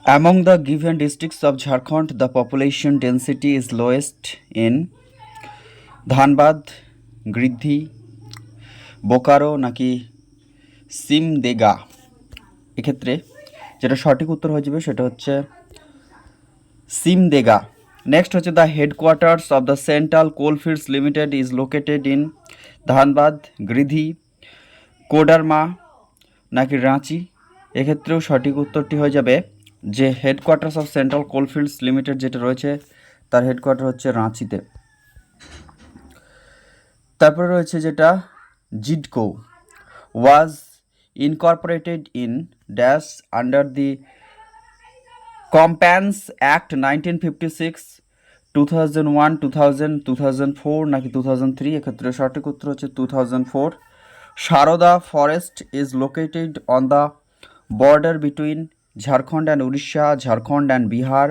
Among the given districts of Jharkhand, the population density is lowest in Dhanbad, Gridhi, Bokaro নাকি সিমদেগা। এক্ষেত্রে যেটা সঠিক উত্তর হয়ে যাবে সেটা হচ্ছে সিমদেগা। নেক্সট হচ্ছে the headquarters of the Central Coalfields Limited is located in Dhanbad, Giridih, Koderma নাকি রাঁচি। এক্ষেত্রেও সঠিক উত্তরটি হয়ে যাবে যে headquarters of Central Coalfields Limited যেটা রয়েছে তার হেডকোয়ার্টার হচ্ছে রাঁচিতে। তারপরে রয়েছে যেটা JIDCO was incorporated in dash under the Companies Act 1956, 2001, 2000, 2004 নাকি 2003। এক্ষেত্রে সঠিক উত্তর হচ্ছে 2004। Sarada forest is located on the border between Jharkhand and Orissa, Jharkhand and Bihar,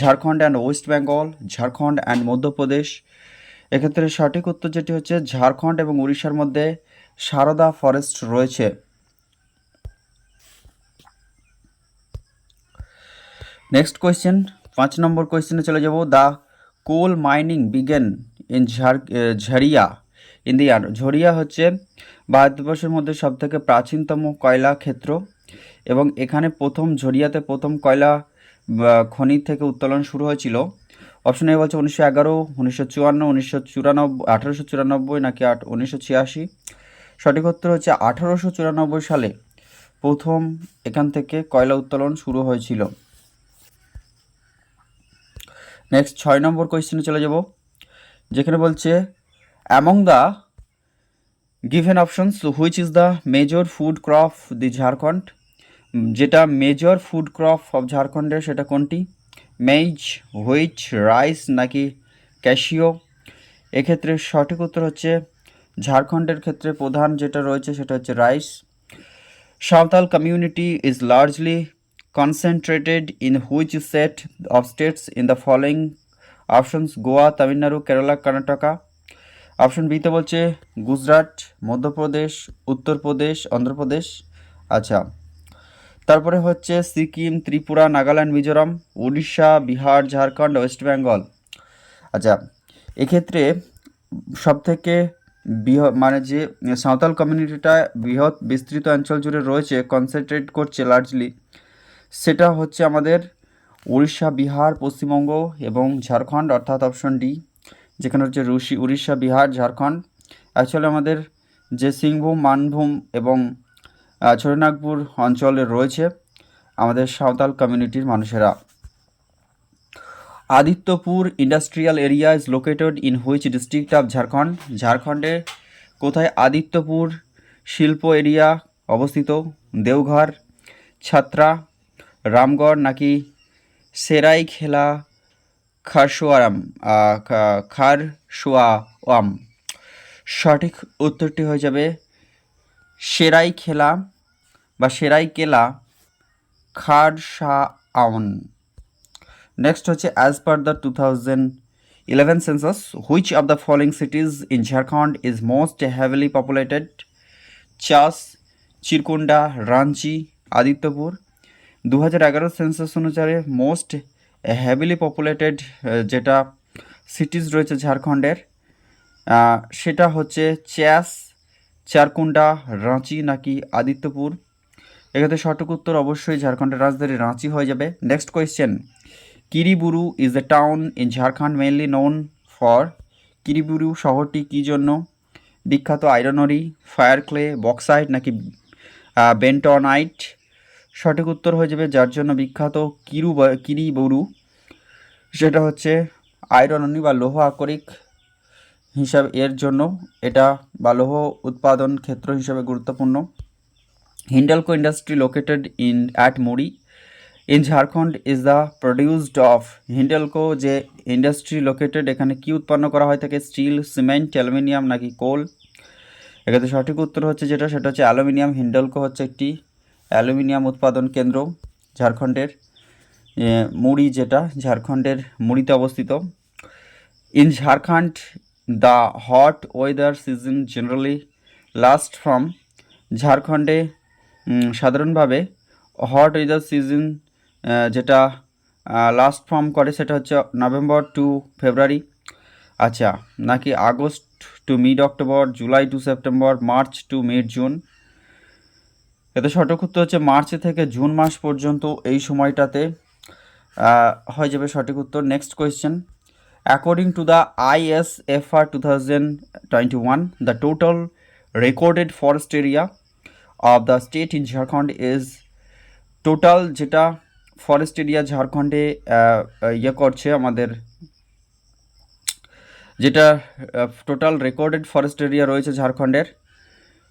Jharkhand and West Bengal, Jharkhand and Madhya Pradesh. এক্ষেত্রে সঠিক উত্তর যেটি হচ্ছে ঝাড়খণ্ড এবং উড়িষ্যার মধ্যে সারদা ফরেস্ট রয়েছে। নেক্সট কোয়েশ্চেন, 5 নম্বর কোয়েশ্চেনে চলে যাব। The coal mining began in Jharia in the year. Jharia হচ্ছে ভারতবর্ষের মধ্যে সবথেকে প্রাচীনতম কয়লা ক্ষেত্র এবং এখানে ঝরিয়াতে প্রথম কয়লা খনি থেকে উত্তোলন শুরু হয়েছিল। অপশন এ বলছে 1911, 1954, 1894 নাকি 1986। সঠিক উত্তর হচ্ছে 1894 সালে প্রথম এখান থেকে কয়লা উত্তোলন শুরু হয়েছিল। নেক্সট 6 নম্বর কোয়েশ্চেনে চলে যাব, যেখানে বলছে among the given options which is the major food crop the Jharkhand. যেটা মেজর ফুড ক্রপ অফ ঝাড়খণ্ডের সেটা কোনটি? মেইজ, হুইট, রাইস নাকি ক্যাশিও। এক্ষেত্রে সঠিক উত্তর হচ্ছে ঝাড়খণ্ডের ক্ষেত্রে প্রধান যেটা রয়েছে সেটা হচ্ছে rice. Santhal community is largely concentrated in which set of states in the following options? Goa, Tamil Nadu, Kerala, Karnataka. Option বিতে বলছে গুজরাট, মধ্যপ্রদেশ, উত্তরপ্রদেশ, অন্ধ্রপ্রদেশ। আচ্ছা, তারপরে হচ্ছে সিকিম, ত্রিপুরা, নাগাল্যান্ড, মিজোরাম, উড়িষ্যা, বিহার, ঝাড়খণ্ড, ওয়েস্ট বেঙ্গল। আচ্ছা, এক্ষেত্রে সবথেকে মানে যে সাঁওতাল কমিউনিটিটা বৃহৎ বিস্তৃত অঞ্চল জুড়ে রয়েছে, কনসেন্ট্রেট করছে লার্জলি, সেটা হচ্ছে আমাদের উড়িষ্যা, বিহার, পশ্চিমবঙ্গ এবং ঝাড়খণ্ড, অর্থাৎ অপশন ডি, যেখানে হচ্ছে উড়িষ্যা, বিহার, ঝাড়খণ্ড। অ্যাকচুয়ালি আমাদের যে সিংভূম, মানভূম এবং ছোটনাগপুর অঞ্চলে রয়েছে আমাদের সাঁওতাল কমিউনিটির মানুষেরা। Adityapur industrial area is located in which district of Jharkhand. ঝাড়খণ্ডে কোথায় আদিত্যপুর শিল্প এরিয়া অবস্থিত? দেওঘর, ছাত্রা, রামগড় নাকি সেরাইখেলা খারসোয়াম। সঠিক উত্তরটি হয়ে যাবে সেরাইখেলা বা সেরাইকেলা খারসাওয়ান। নেক্সট হচ্ছে as per the 2011 census which of the following cities in Jharkhand is most heavily populated? চাস, চিরকুন্ডা, রাঞ্চি, আদিত্যপুর। 2011 সেন্সাস অনুসারে মোস্ট হেভিলি পপুলেটেড যেটা সিটিজ রয়েছে ঝাড়খণ্ডের সেটা হচ্ছে চ্যাস, চারকুন্ডা, রাঁচি নাকি আদিত্যপুর। এক্ষেত্রে সঠিক উত্তর অবশ্যই ঝাড়খণ্ডের রাজধানী রাঁচি হয়ে যাবে। Next question, Kiriburu is a town in Jharkhand mainly known for. Kiriburu শহরটি কী জন্য বিখ্যাত? আয়রনরি, ফায়ার ক্লে, বক্সাইট নাকি বেন্টনাইট। সঠিক উত্তর হয়ে যাবে যার জন্য বিখ্যাত কিরিবুরু, সেটা হচ্ছে আয়রনরি বা লৌহ আকরিক হিসাবে এর জন্য এটা বা লৌহ উৎপাদন ক্ষেত্র হিসাবে গুরুত্বপূর্ণ। Hindalco industry located in at Muri in Jharkhand is the produced of. Hindalco যে ইন্ডাস্ট্রি লোকেটেড এখানে কি উৎপন্ন করা হয় থাকে? স্টিল, সিমেন্ট, অ্যালুমিনিয়াম নাকি কোল। এক্ষেত্রে সঠিক উত্তর হচ্ছে সেটা হচ্ছে অ্যালুমিনিয়াম। হিন্ডালকো হচ্ছে একটি অ্যালুমিনিয়াম উৎপাদন কেন্দ্র ঝাড়খণ্ডের মুড়ি, যেটা ঝাড়খণ্ডের মুড়িতে অবস্থিত। In Jharkhand the hot weather season generally last from. ঝাড়খণ্ডে সাধারণভাবে হট ওয়েদার সিজন যেটা লাস্ট ফর্ম করে সেটা হচ্ছে নভেম্বর টু ফেব্রুয়ারি, আচ্ছা, নাকি August to mid October, July to September, March to mid June? এতে সঠিক উত্তর হচ্ছে মার্চ থেকে জুন মাস পর্যন্ত এই সময়টাতে হয়ে যাবে সঠিক উত্তর। Next question, according to the ISFR 2021, the total recorded forest area of the state in Jharkhand is total যেটা ফরেস্ট এরিয়া ঝাড়খণ্ডে ইয়ে করছে আমাদের, যেটা টোটাল রেকর্ডেড ফরেস্ট এরিয়া রয়েছে ঝাড়খণ্ডের,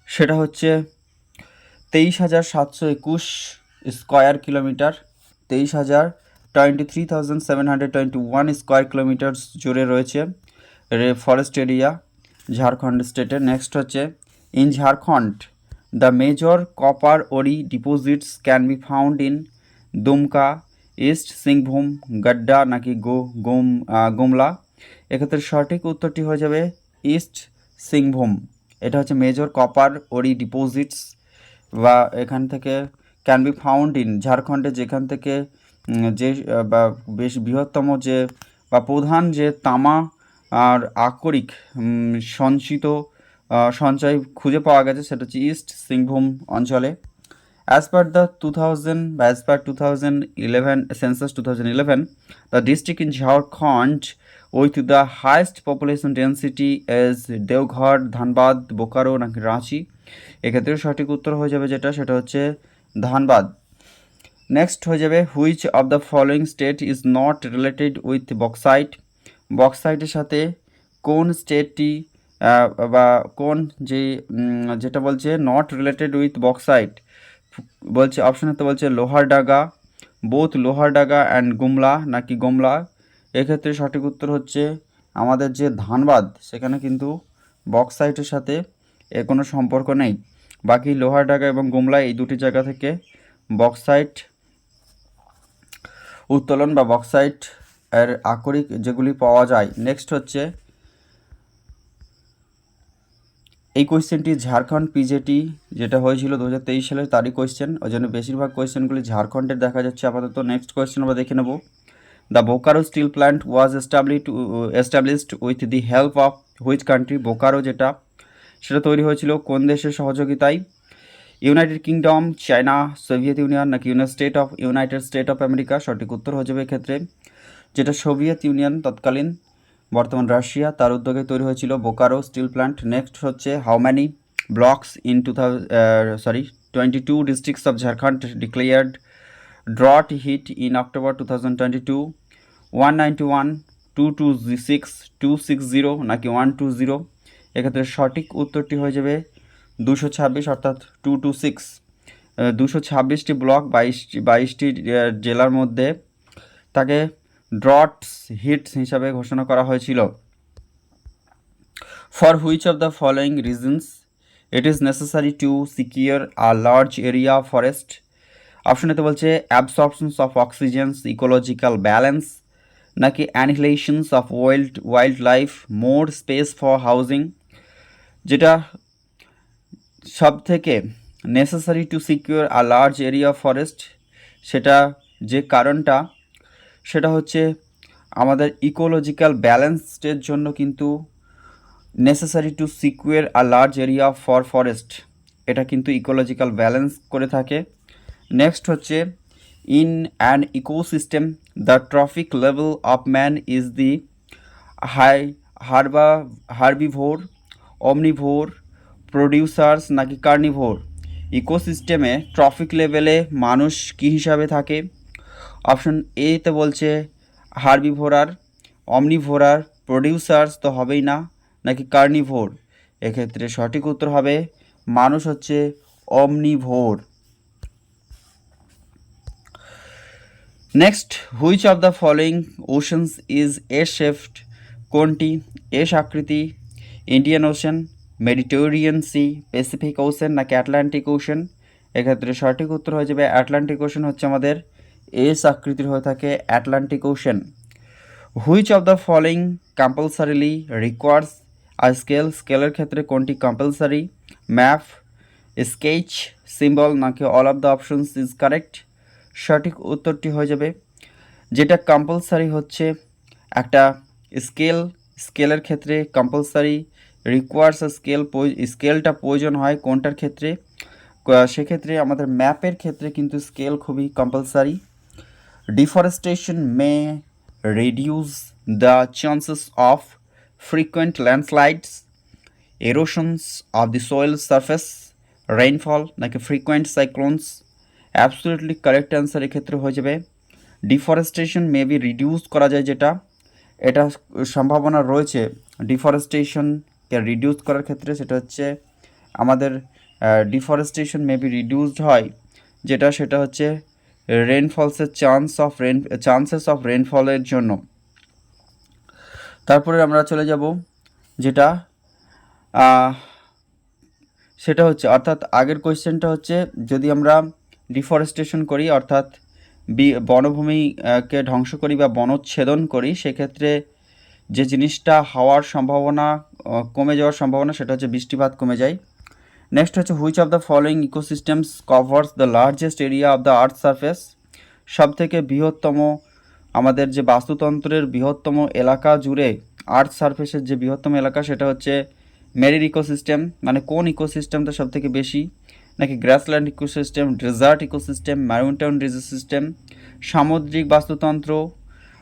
সেটা হচ্ছে 23,721 স্কোয়ার কিলোমিটার, 23,721 স্কোয়ার কিলোমিটার জুড়ে রয়েছে ফরেস্ট এরিয়া ঝাড়খণ্ড স্টেটে। নেক্সট হচ্ছে, in Jharkhand the major copper ore deposits can be found in Dumka, east Singhbhum, Godda নাকি গুমলা? এক্ষেত্রে সঠিক উত্তরটি হয়ে যাবে ইস্ট সিংভূম। এটা হচ্ছে মেজর কপার ওরি ডিপোজিটস, বা এখান থেকে ক্যান বি ফাউন্ড ইন ঝাড়খণ্ডে, যেখান থেকে যে বা বেশ বৃহত্তম যে বা প্রধান যে তামা আর আকরিক সঞ্চয় খুঁজে পাওয়া গেছে সেটা হচ্ছে ইস্ট সিংভূম অঞ্চলে। As per the 2011 census 2011, the district in Jharkhand with the highest population density is Deoghar, Dhanbad, Bokaro নাকি রাঁচি? এক্ষেত্রে সঠিক উত্তর হয়ে যাবে যেটা, সেটা হচ্ছে ধানবাদ। নেক্সট হয়ে যাবে, which of the following state is not related with bauxite? বক্সাইটের সাথে কোন স্টেটটি বা কোন যেটা বলছে নট রিলেটেড উইথ বক্সাইট বলছে, অপশানেতে বলছে লোহারডাগা, বোথ লোহারডাগা অ্যান্ড গুমলা নাকি গোমলা? এক্ষেত্রে সঠিক উত্তর হচ্ছে আমাদের যে ধানবাদ, সেখানে কিন্তু বক্সাইটের সাথে কোনো সম্পর্ক নেই। বাকি লোহারডাগা এবং গুমলা এই দুটি জায়গা থেকে বক্সাইট উত্তোলন বা বক্সাইট এর আকরিক যেগুলি পাওয়া যায়। নেক্সট হচ্ছে, এই কোয়েশ্চেনটি ঝাড়খণ্ড পিজেটি যেটা হয়েছিল 2023 সালের তারই কোয়েশ্চেন, ওই জন্য বেশিরভাগ কোয়েশ্চেনগুলি ঝাড়খণ্ডের দেখা যাচ্ছে আপাতত। নেক্সট কোয়েশ্চেন আমরা দেখে নেব, the Bokaro steel plant was established with the help of which country? Bokaro যেটা সেটা তৈরি হয়েছিল কোন দেশের সহযোগিতায়? United kingdom, China, Soviet union নাকি ইউনাইটেড স্টেট অফ আমেরিকা? সঠিক উত্তর হয়ে যাবে এক্ষেত্রে যেটা সোভিয়েত ইউনিয়ন তৎকালীন, বর্তমান রাশিয়া, তার উদ্যোগে তৈরি হয়েছিল বোকারো স্টিল প্ল্যান্ট। নেক্সট হচ্ছে, how many blocks in 22 districts of Jharkhand declared drought hit in October 2022? 191, 226, 260 নাকি 120? এক্ষেত্রে সঠিক উত্তরটি হয়ে যাবে 226 অর্থাৎ 226। 226টি ব্লক 22টি জেলার মধ্যে তাকে ড্রটস হিট হিসাবে ঘোষণা করা হয়েছিল। For which of the following reasons it is necessary to secure a large area of forest? অপশনেতে বলছে absorptions of oxygens, ecological balance নাকি annihilations of wild life, more space for housing? যেটা সব থেকে necessary to secure a large area of forest, সেটা যে কারণটা সেটা হচ্ছে আমাদের ইকোলজিক্যাল ব্যালেন্সের জন্য কিন্তু necessary to secure a large area for forest, এটা কিন্তু ইকোলজিক্যাল ব্যালেন্স করে থাকে। নেক্সট হচ্ছে, in an ecosystem the trophic level of man is the herbivore, omnivore, producers নাকি কার্নিভোর? ইকোসিস্টেমে ট্রফিক লেভেলে মানুষ কী হিসাবে থাকে? অপশন এতে বলছে হার্বিভোরার, অমনিভোরার, প্রডিউসার্স তো হবেই না, নাকি কার্নিভোর? এক্ষেত্রে সঠিক উত্তর হবে মানুষ হচ্ছে omnivore. Next, which of the following oceans is a shaped? কোনটি এস আকৃতি? Indian Ocean, Mediterranean Sea, Pacific Ocean নাকি আটলান্টিক ওশান? এক্ষেত্রে সঠিক উত্তর হয়ে যাবে আটলান্টিক ওশান হচ্ছে আমাদের এস আকৃতির হয়ে থাকে Atlantic ocean. Which of the following compulsorily requires a scale? স্কেলের ক্ষেত্রে কোনটি কম্পালসারি? ম্যাপ, স্কেচ, সিম্বল নাকি all of the options is correct? সঠিক উত্তরটি হয়ে যাবে যেটা কম্পালসারি হচ্ছে একটা স্কেলের ক্ষেত্রে কম্পালসারি রিকোয়ার্স স্কেলটা প্রয়োজন হয় কোনটার ক্ষেত্রে সেক্ষেত্রে আমাদের ম্যাপের ক্ষেত্রে কিন্তু স্কেল খুবই compulsory. Deforestation May reduce the chances of frequent landslides, erosions of the soil surface, rainfall নাকি frequent cyclones। Absolutely correct answer এক্ষেত্রে হয়ে যাবে ডিফরেস্টেশন মে বি রিডিউস করা যায় যেটা এটা সম্ভাবনা রয়েছে ডিফরেস্টেশনকে রিডিউস করার ক্ষেত্রে সেটা হচ্ছে আমাদের ডিফরেস্টেশন মে বি রিডিউসড হয় যেটা সেটা হচ্ছে রেনফলসের চান্সেস অফ রেনফলের জন্য। তারপরে আমরা চলে যাব যেটা সেটা হচ্ছে অর্থাৎ আগের কোয়েশ্চেনটা হচ্ছে যদি আমরা ডিফরেস্টেশন করি অর্থাৎ বনভূমিকে ধ্বংস করি বা বনচ্ছেদন করি সেক্ষেত্রে যে জিনিসটা হওয়ার সম্ভাবনা কমে যাওয়ার সম্ভাবনা সেটা হচ্ছে বৃষ্টিপাত কমে যায়। নেক্সট হচ্ছে which of the following ecosystems covers the largest area of the earth surface. সবথেকে বৃহত্তম আমাদের যে বাস্তুতন্ত্রের বৃহত্তম এলাকা জুড়ে আর্থ সারফেসের যে বৃহত্তম এলাকা সেটা হচ্ছে মেরিন ইকোসিস্টেম, মানে কোন ইকোসিস্টেমটা সবথেকে বেশি, নাকি grassland ecosystem, desert ecosystem, mountain ridge system, সামুদ্রিক বাস্তুতন্ত্র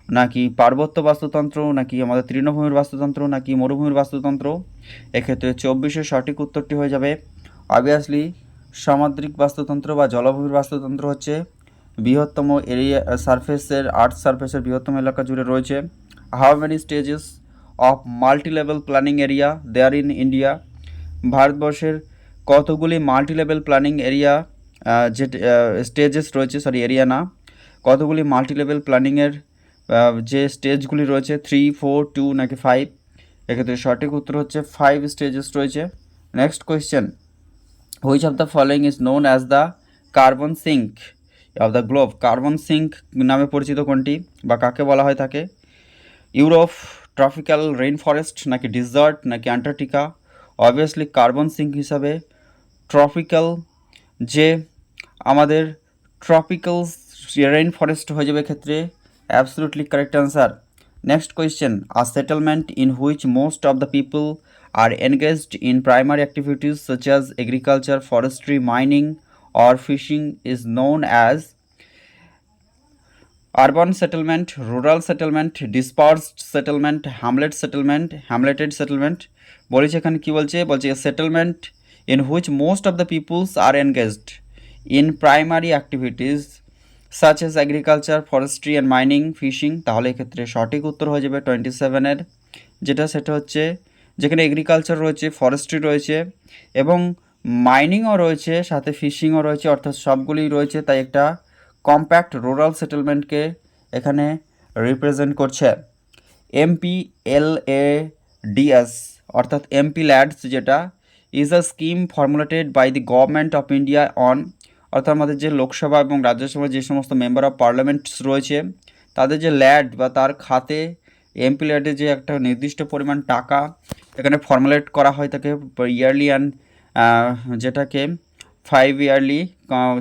নাকি পার্বত্য বাস্তুতন্ত্র নাকি আমাদের তৃণভূমির বাস্তুতন্ত্র নাকি মরুভূমির বাস্তুতন্ত্র। এক্ষেত্রে 24-এর সঠিক উত্তরটি হয়ে যাবে অবভিয়াসলি সামুদ্রিক বাস্তুতন্ত্র বা জলভূমির বাস্তুতন্ত্র হচ্ছে বৃহত্তম এরিয়া সারফেসের আর্থ সারফেসের বৃহত্তম এলাকা জুড়ে রয়েছে। How many stages of multi level planning area there in India. ভারতবর্ষের কতগুলি মাল্টি লেভেল প্ল্যানিং এরিয়া যে স্টেজেস রয়েছে, সরি এরিয়া না, কতগুলি মাল্টি লেভেল প্ল্যানিংয়ের যে স্টেজগুলি রয়েছে 3, 4, 2 নাকি 5। এক্ষেত্রে সঠিক উত্তর হচ্ছে 5 স্টেজেস রয়েছে। Next question, which of the following is known as the carbon sink of the globe. Carbon sink নামে পরিচিত কোনটি বা কাকে বলা হয় থাকে? ইউরোপ, ট্রপিক্যাল রেইন ফরেস্ট নাকি ডিজার্ট নাকি অ্যান্টার্কটিকা। অবভিয়াসলি কার্বন সিঙ্ক হিসাবে ট্রপিক্যাল যে আমাদের ট্রপিক্যাল রেইন ফরেস্ট হয়ে যাবে ক্ষেত্রে absolutely correct answer. Next question, a settlement in which most of the people are engaged in primary activities such as agriculture, forestry, mining, or fishing is known as urban settlement, rural settlement, dispersed settlement, hamleted settlement। বলেছে এখানে কি বলছে settlement in which most of the peoples are engaged in primary activities such as agriculture, forestry and mining, fishing। তাহলে এক্ষেত্রে সঠিক উত্তর হয়ে যাবে 27-এর যেটা সেটা হচ্ছে যেখানে এগ্রিকালচার রয়েছে, ফরেস্ট্রি রয়েছে এবং মাইনিংও রয়েছে, সাথে ফিশিংও রয়েছে, অর্থাৎ সবগুলি রয়েছে, তাই একটা কম্প্যাক্ট রুরাল সেটেলমেন্টকে এখানে রিপ্রেজেন্ট করছে। MPLADS অর্থাৎ এমপি ল্যাডস যেটা is a scheme formulated by the government of India on, অর্থাৎ আমাদের যে লোকসভা এবং রাজ্যসভার যে সমস্ত মেম্বার অফ পার্লামেন্টস রয়েছে তাদের যে ল্যাড বা তার খাতে এমপি ল্যাডে যে একটা নির্দিষ্ট পরিমাণ টাকা এখানে ফর্মুলেট করা হয় তাকে ইয়ারলি অ্যান্ড যেটাকে 5 ইয়ারলি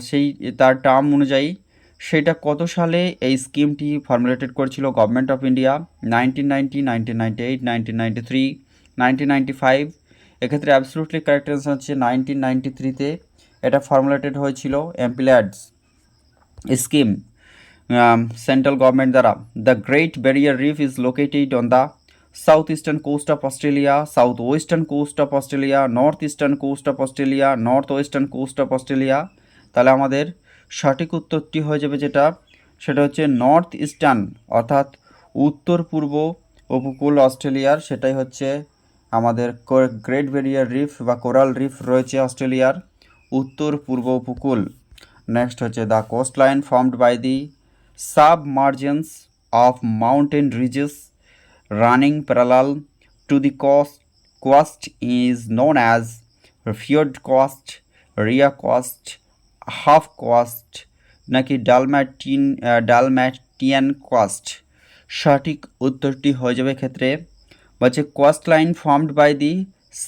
সেই তার টার্ম অনুযায়ী সেটা কত সালে এই স্কিমটি ফর্মুলেটেড করেছিল গভর্নমেন্ট অফ ইন্ডিয়া? 1990, 1998, 1993, 1995। এক্ষেত্রে অ্যাবসলিউটলি কারেক্ট অ্যান্সার হচ্ছে 1993-তে এটা ফর্মুলেটেড হয়েছিল MP LADS scheme central government দ্বারা। The Great barrier Reef is located on the south eastern coast of Australia, south western coast of Australia, north eastern coast of Australia, north western coast of Australia. তাহলে আমাদের সঠিক উত্তরটি হয়ে যাবে যেটা সেটা হচ্ছে নর্থ ইস্টার্ন অর্থাৎ উত্তর পূর্ব উপকূল অস্ট্রেলিয়ার, সেটাই হচ্ছে আমাদের গ্রেট ব্যারিয়ার রিফ বা কোরাল রিফ রয়েছে অস্ট্রেলিয়ার উত্তর পূর্ব উপকূল। নেক্সট হচ্ছে the coast line formed by the submergence of mountain ridges running parallel to the coast is known as fjord coast, rear coast, half coast নাকি ডালম্যাটিয়ান কোস্ট। সঠিক উত্তরটি হয়ে যাবে ক্ষেত্রে বলছে coast line formed by the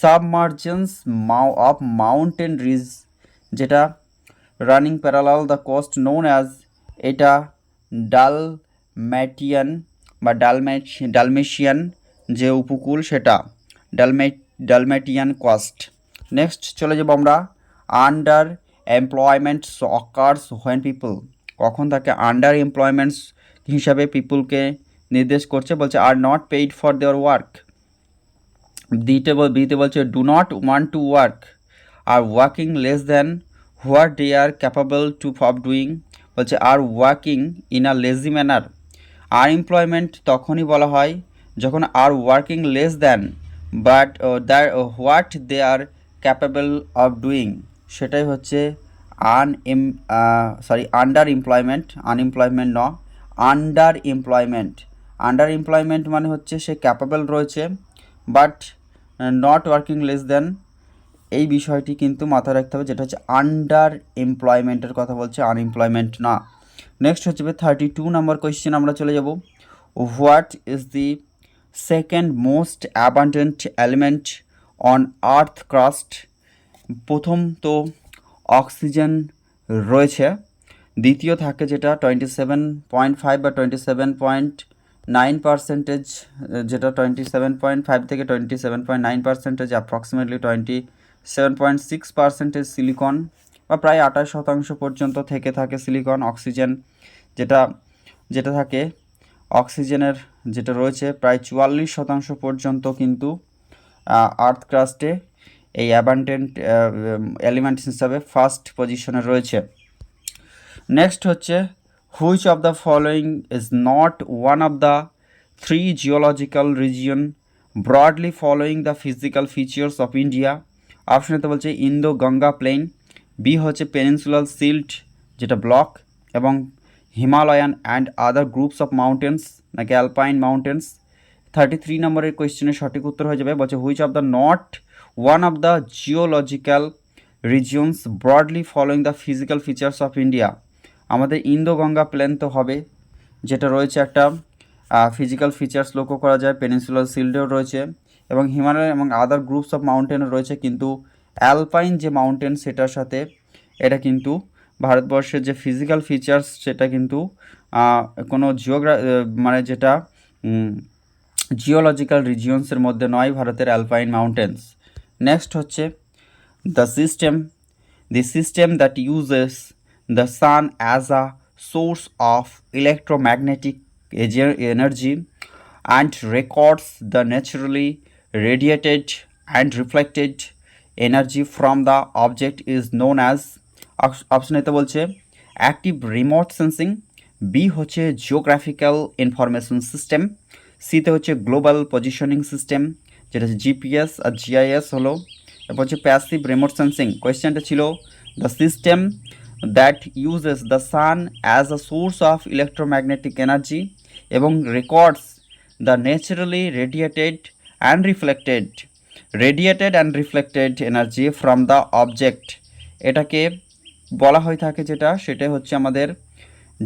submergence of mountain ridge যেটা running parallel the coast known as এটা Dalmatian বা ডালমেশিয়ান যে উপকূল সেটা ডালম্যাটিয়ান কোস্ট। নেক্সট চলে যাব আমরা, under employment occurs when people, কখন তাকে আন্ডার এমপ্লয়মেন্টস হিসাবে পিপুলকে নির্দেশ করছে, বলছে আর নট পেইড ফর দেওয়ার ওয়ার্ক। বিতে বলছে do not want to work, are working less than what they are capable to of doing, বলছে are working in a lazy manner. Unemployment তখনই বলা হয় যখন are working less than but what they are capable of doing, সেটাই হচ্ছে under employment, unemployment ন, under employment. Under employment মানে হচ্ছে সে ক্যাপাবল রয়েছে but not working less than, এই বিষয়টি কিন্তু মাথায় রাখতে হবে, যেটা হচ্ছে আন্ডার এমপ্লয়মেন্টের কথা বলছে, আনএমপ্লয়মেন্ট না। নেক্সট হচ্ছে 32 নম্বর কোয়েশ্চেন আমরা চলে যাব, what is the second most abundant element on earth crust. প্রথম তো অক্সিজেন রয়েছে, দ্বিতীয় থাকে যেটা 27.5 বা 27.9%, যেটা 27.5 থেকে 27.9%, অ্যাপ্রক্সিমেটলি 27.6% সিলিকন, বা প্রায় 28% পর্যন্ত থেকে থাকে সিলিকন। অক্সিজেন যেটা যেটা থাকে, অক্সিজেনের যেটা রয়েছে প্রায় 44% পর্যন্ত কিন্তু আর্থ ক্রাস্টে এই অ্যাবান্ডেন্ট এলিমেন্ট হিসাবে ফার্স্ট পজিশনে রয়েছে। নেক্সট হচ্ছে, which of the following is not one of the three geological region broadly following the physical features of India. অপশনেতে বলছে ইন্দো গঙ্গা প্লেন, বি হচ্ছে পেনিনসুলার সিল্ট যেটা ব্লক, এবং Himalayan and other groups of mountains নাকি alpine mountains. 33 নম্বরের কোয়েশ্চেনের সঠিক উত্তর হয়ে যাবে, বলছে which of the not one of the geological regions broadly following the physical features of India. আমাদের ইন্দো গঙ্গা প্লেন তো হবে, যেটা রয়েছে একটা ফিজিক্যাল ফিচার্স লক্ষ্য করা যায়, পেনিনসুলার সিল্ডেও রয়েছে, এবং হিমালয় এবং আদার গ্রুপস অফ মাউন্টেনও রয়েছে, কিন্তু অ্যালপাইন যে মাউন্টেন সেটার সাথে এটা কিন্তু ভারতবর্ষের যে ফিজিক্যাল ফিচার্স সেটা কিন্তু কোনো মানে যেটা জিওলজিক্যাল রিজিয়ন্সের মধ্যে নয় ভারতের অ্যালপাইন মাউন্টেন্স। নেক্সট হচ্ছে the system that uses the sun as a source of electromagnetic energy and records the naturally radiated and reflected energy from the object is known as, option এতে বলছে active remote sensing, B হচ্ছে geographical information system, সিতে হচ্ছে global positioning system যেটা হচ্ছে GPS আর GIS হলো, এরপর হচ্ছে প্যাসিভ রিমোট সেন্সিং। কোয়েশ্চেনটা ছিল the system that uses the sun as a source of electromagnetic energy এবং records the naturally radiated and reflected energy from the object, এটাকে বলা হয়ে থাকে সেটা হচ্ছে আমাদের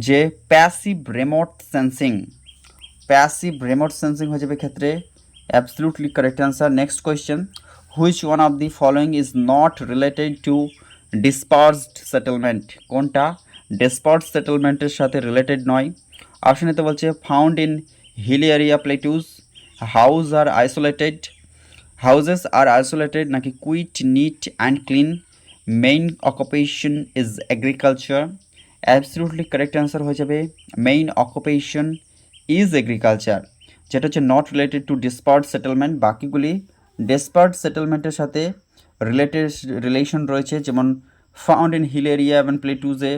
যে passive remote sensing. Passive remote sensing হয়ে যাবে ক্ষেত্রে absolutely correct answer. Next question, which one of the following is not related to dispersed settlement, কোনটা ডিসপার্সড সেটেলমেন্টের সাথে রিলেটেড নয়। অপশন এতে বলছে found in hill area plateaus, houses are isolated নাকি quite neat and clean, main occupation is agriculture. Absolutely correct answer হয়ে যাবে main occupation is agriculture, যেটা হচ্ছে not related to dispersed settlement. বাকিগুলি ডিসপার্সড সেটেলমেন্টের সাথে রিলেশন রয়েছে, যেমন ফাউন্ড ইন হিল এরিয়া এবং প্লেটুজে,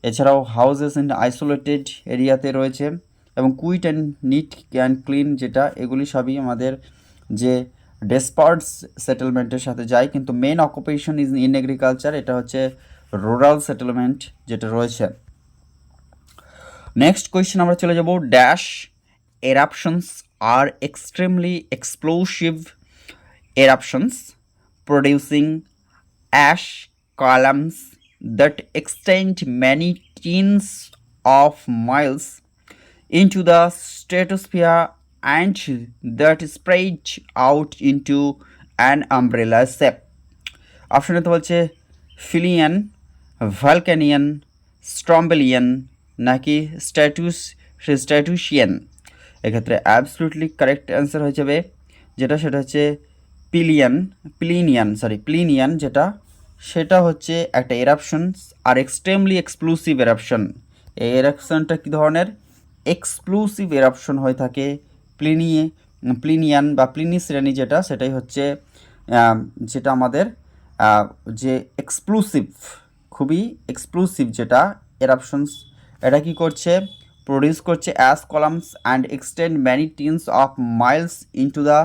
এছাড়াও হাউজেস ইন আইসোলেটেড এরিয়াতে রয়েছে, এবং quiet and neat and clean যেটা, এগুলি সবই আমাদের যে ডিসপার্সড সেটেলমেন্টের সাথে যায়, কিন্তু main occupation is in agriculture, এটা হচ্ছে রুরাল সেটেলমেন্ট যেটা রয়েছে। নেক্সট কোয়েশ্চেন আমরা চলে যাব, dash eruptions are extremely explosive eruptions producing ash columns that extend many tens of miles into the stratosphere and that spread out into an umbrella shape. অপশনে তো বলছে ফিলিয়ান, ভালকানিয়ান, স্ট্রম্বেলিয়ান, নাকি স্ট্যাটুশিয়ান? এক্ষেত্রে অ্যাবসলিউটলি কারেক্ট অ্যান্সার হয়ে যাবে সেটা হচ্ছে প্লিনিয়ান, যেটা সেটা হচ্ছে একটা এরাপশন আর এক্সট্রিমলি এক্সপ্লোসিভ এরাপশন। এই এরাপশনটা কী ধরনের? এক্সপ্লোসিভ এরাপশন হয়ে থাকে। প্লিনিয়ান বা প্লিনি শ্রেণী সেটাই হচ্ছে যেটা আমাদের যে এক্সপ্লোসিভ, খুবই এক্সপ্লোসিভ যেটা এরাপশনস, এটা কি করছে? প্রডিউস করছে ash columns and extend many tens of miles into the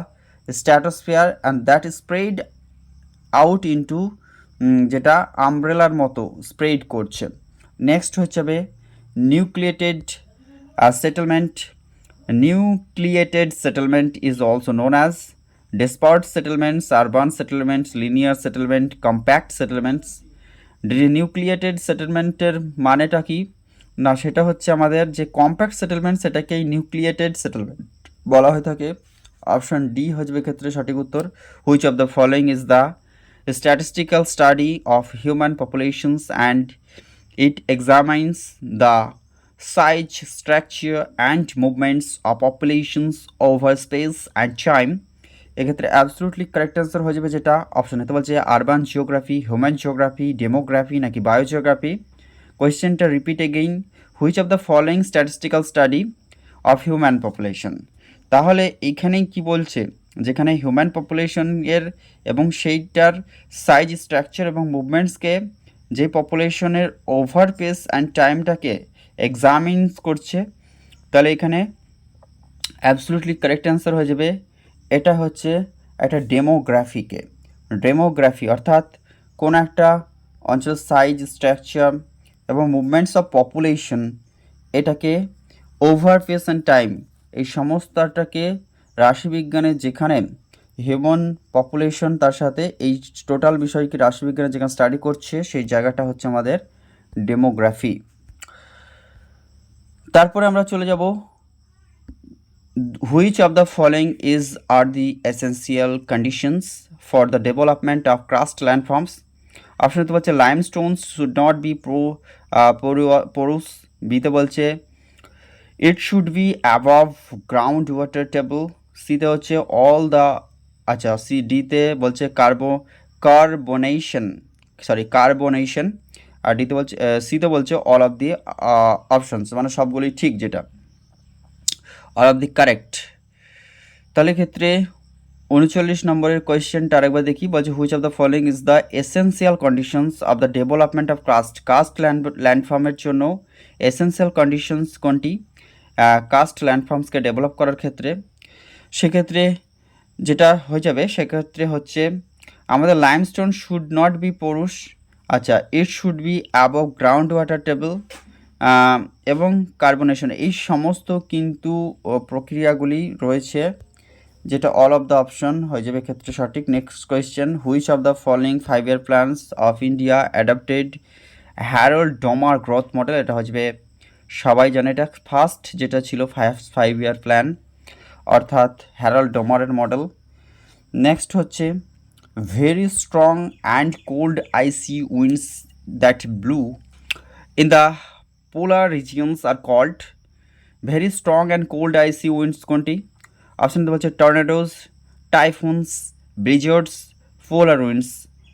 stratosphere and that spread out into যেটা আমব্রেলার মতো স্প্রেড করছে। নেক্সট হচ্ছে nucleated settlement. Nucleated settlement is also known as dispersed settlements, urban settlements, linear settlement, compact settlements. Nucleated সেটেলমেন্টের মানেটা কি? না, সেটা হচ্ছে আমাদের যে কম্প্যাক্ট সেটেলমেন্ট সেটাকেই নিউক্লিয়েটেড সেটেলমেন্ট বলা হয়ে থাকে। অপশন ডি হচ্ছে ক্ষেত্রে সঠিক উত্তর। Which of the following is the statistical study of human populations and it examines the size, structure and movements of populations over space and time? এক্ষেত্রে absolutely correct answer হয়ে যাবে যেটা অপশন এতে বলছে urban geography, human geography, demography নাকি biogeography. কোয়েশ্চেনটা repeat again, which of the following statistical study of human population? তাহলে এইখানেই কি বলছে, যেখানে হিউম্যান পপুলেশনের এবং সেইটার সাইজ, স্ট্রাকচার এবং মুভমেন্টসকে, যে পপুলেশনের ওভার পেস অ্যান্ড টাইমটাকে এক্সামিন্স করছে, তাহলে এখানে অ্যাবসলিউটলি কারেক্ট অ্যান্সার হয়ে যাবে এটা হচ্ছে একটা ডেমোগ্রাফি অর্থাৎ কোন একটা অঞ্চল সাইজ, স্ট্রাকচার এবং মুভমেন্টস অফ পপুলেশন, এটাকে ওভার পেস অ্যান্ড টাইম, এই সমস্তটাকে রাশিবিজ্ঞানে যেখানে হিউম্যান পপুলেশন তার সাথে এই টোটাল বিষয়কে রাশিবিজ্ঞানে যেখানে স্টাডি করছে সেই জায়গাটা হচ্ছে আমাদের ডেমোগ্রাফি। তারপরে আমরা চলে যাব, which of the following R the essential conditions for the development of crust ল্যান্ডফর্মস? Option তো বলছে লাইমস্টোনস শুড নট বি পোরুস, বিতে বলছে ইট should be above ground water table, সিতে হচ্ছে অল দ্য, সি ডিতে বলছে কার্বনেশন, আর ডিতে বলছে, সিতে বলছে অল অফ দি অপশনস, মানে সবগুলোই ঠিক, যেটা অল অফ দি কারেক্ট। তাহলে ক্ষেত্রে 39 নম্বরের কোয়েশ্চেনটা আরেকবার দেখি, বলছে which of the following is the essential conditions of the development of karst ল্যান্ডফর্মের জন্য এসেন্সিয়াল কন্ডিশনস কোনটি কাস্ট ল্যান্ডফর্মসকে ডেভেলপ করার ক্ষেত্রে? সেক্ষেত্রে যেটা হয়ে যাবে সেক্ষেত্রে হচ্ছে আমাদের limestone should not be porous, it should be above ground water table এবং কার্বনেশন, এই সমস্ত কিন্তু প্রক্রিয়াগুলি রয়েছে, যেটা অল অফ দ্য অপশন হয়ে যাবে ক্ষেত্রে সঠিক। Next question, which of the following 5-year plans of India adapted Harold Domar growth model? এটা হচ্ছে সবাই জানে, এটা ফার্স্ট যেটা ছিল 5-year প্ল্যান, অর্থাৎ হ্যারল্ড ডমারের মডেল। নেক্সট হচ্ছে very strong and cold icy winds that blow in the polar regions are called. Very strong and cold icy winds কোনটি? অপশন বলছে টর্নেডোজ, টাইফুনস, ব্লিজার্ডস, পোলার উইন্ডস।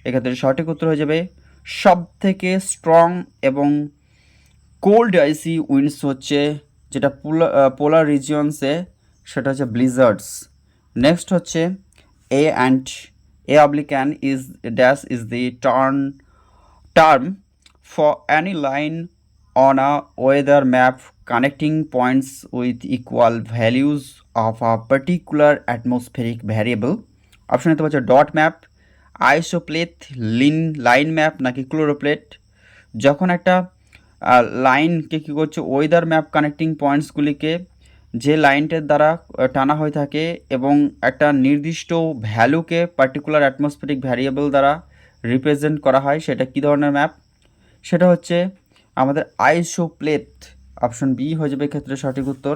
এক্ষেত্রে সঠিক উত্তর হয়ে যাবে সব থেকে স্ট্রং এবং কোল্ড আইসি উইন্ডস হচ্ছে যেটা পোলার রিজিয়নসে, সেটা হচ্ছে ব্লিজার্ডস। নেক্সট হচ্ছে A/N is dash is the term for any line on a weather map connecting points with equal values of a particular atmospheric variable. Option এতে হচ্ছে ডট ম্যাপ, আইসোপ্লেথ, লাইন ম্যাপ নাকি ক্লোরোপ্লেট। যখন একটা লাইনকে কী করছে, ওয়েদার ম্যাপ কানেক্টিং পয়েন্টসগুলিকে যে লাইনটার দ্বারা টানা হয়ে থাকে এবং একটা নির্দিষ্ট ভ্যালুকে পার্টিকুলার অ্যাটমসফেরিক ভ্যারিয়েবল দ্বারা রিপ্রেজেন্ট করা হয়, সেটা কী ধরনের ম্যাপ? সেটা হচ্ছে আমাদের আইসোপ্লেথ। অপশন বি হয়ে যাবে ক্ষেত্রে সঠিক উত্তর।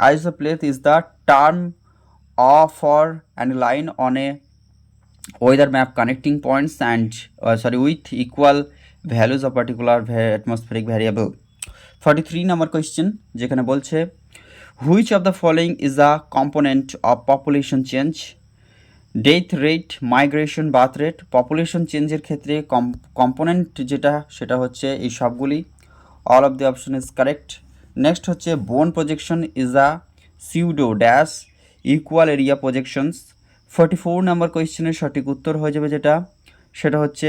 Isopleth is the term for and line on a weather map connecting points and with equal values of particular atmospheric variable. 43 number question, যেখানে বলছে which of the following is a component of population change? Death rate, migration, birth rate. Population চেঞ্জের ক্ষেত্রে component যেটা সেটা হচ্ছে এই সবগুলি। All of the option is correct. Next হচ্ছে বোন projection is a pseudo dash equal area projections. 44 নম্বর কোয়েশ্চেনের সঠিক উত্তর হয়ে যাবে যেটা সেটা হচ্ছে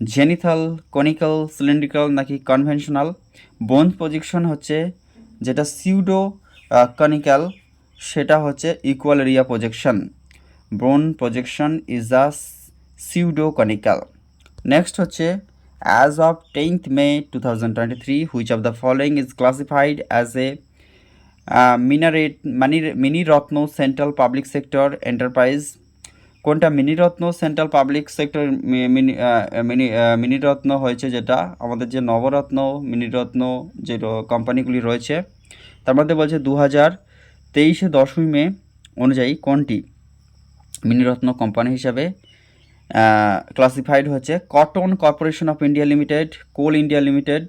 জেনিথাল, কনিক্যাল, সিলিন্ড্রিক্যাল নাকি কনভেনশনাল। বোন প্রজেকশন হচ্ছে যেটা সিউডো কনিক্যাল, সেটা হচ্ছে ইকুয়াল এরিয়া প্রজেকশন। বোন projection is a pseudo conical. Next হচ্ছে as of 10th May 2023 which of the following is classified as a Miniratna central public sector enterprise? কোনটা Miniratna central public sector Miniratna হয়েছে, যেটা আমাদের যে নবরত্ন মিনিরত্ন যে কোম্পানিগুলি রয়েছে তার মধ্যে বলছে 2023 10ই মে অনুযায়ী কোনটি মিনিরত্ন কোম্পানি হিসাবে ক্লাসিফাইড হচ্ছে? Cotton corporation of India Limited, Coal India Limited.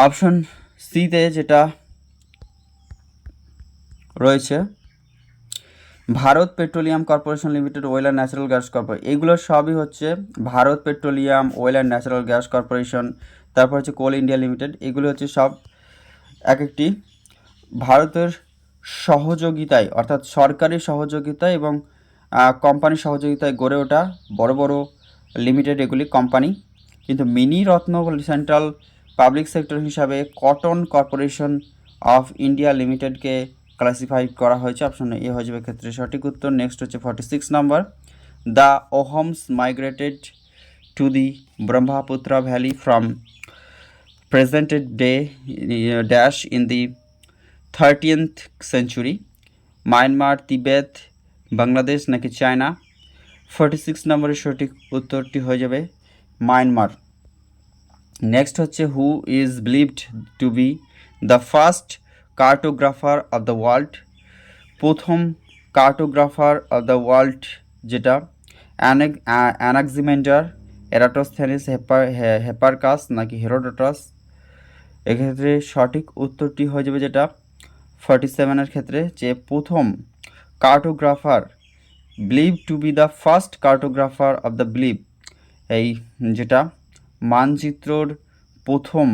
Option সিতে যেটা রয়েছে Bharat Petroleum Corporation Limited, Oil and Natural Gas Corporation, এগুলো সবই হচ্ছে Bharat Petroleum, Oil and Natural Gas Corporation, তারপর হচ্ছে কোল ইন্ডিয়া লিমিটেড। এগুলো হচ্ছে সব এক একটি ভারতের সহযোগিতায় অর্থাৎ সরকারি সহযোগিতায় এবং কোম্পানির সহযোগিতায় গড়ে ওঠা বড় বড় লিমিটেড এগুলি কোম্পানি। কিন্তু Miniratna central public sector হিসাবে কটন কর্পোরেশন অফ ইন্ডিয়া লিমিটেডকে ক্লাসিফাই করা হয়েছে। অপশন এ হয়ে যাবে ক্ষেত্রে সঠিক উত্তর। নেক্সট হচ্ছে 46 number, the Ahoms migrated to the Brahmaputra valley from presented day dash in the 30th century? Myanmar, Tibet, Bangladesh নাকি চায়না? 46 নম্বরের সঠিক উত্তরটি হয়ে যাবে মায়ানমার। নেক্সট হচ্ছে who is believed to be the first cartographer of the world? প্রথম cartographer of the world যেটা Anaximander, Eratosthenes, Hipparchus নাকি হেরোডোটাস? এক্ষেত্রে সঠিক উত্তরটি হয়ে যাবে যেটা 47-এর ক্ষেত্রে, যে প্রথম cartographer believe two be the first cartographer of the believe, এই যেটা মানচিত্রর প্রথম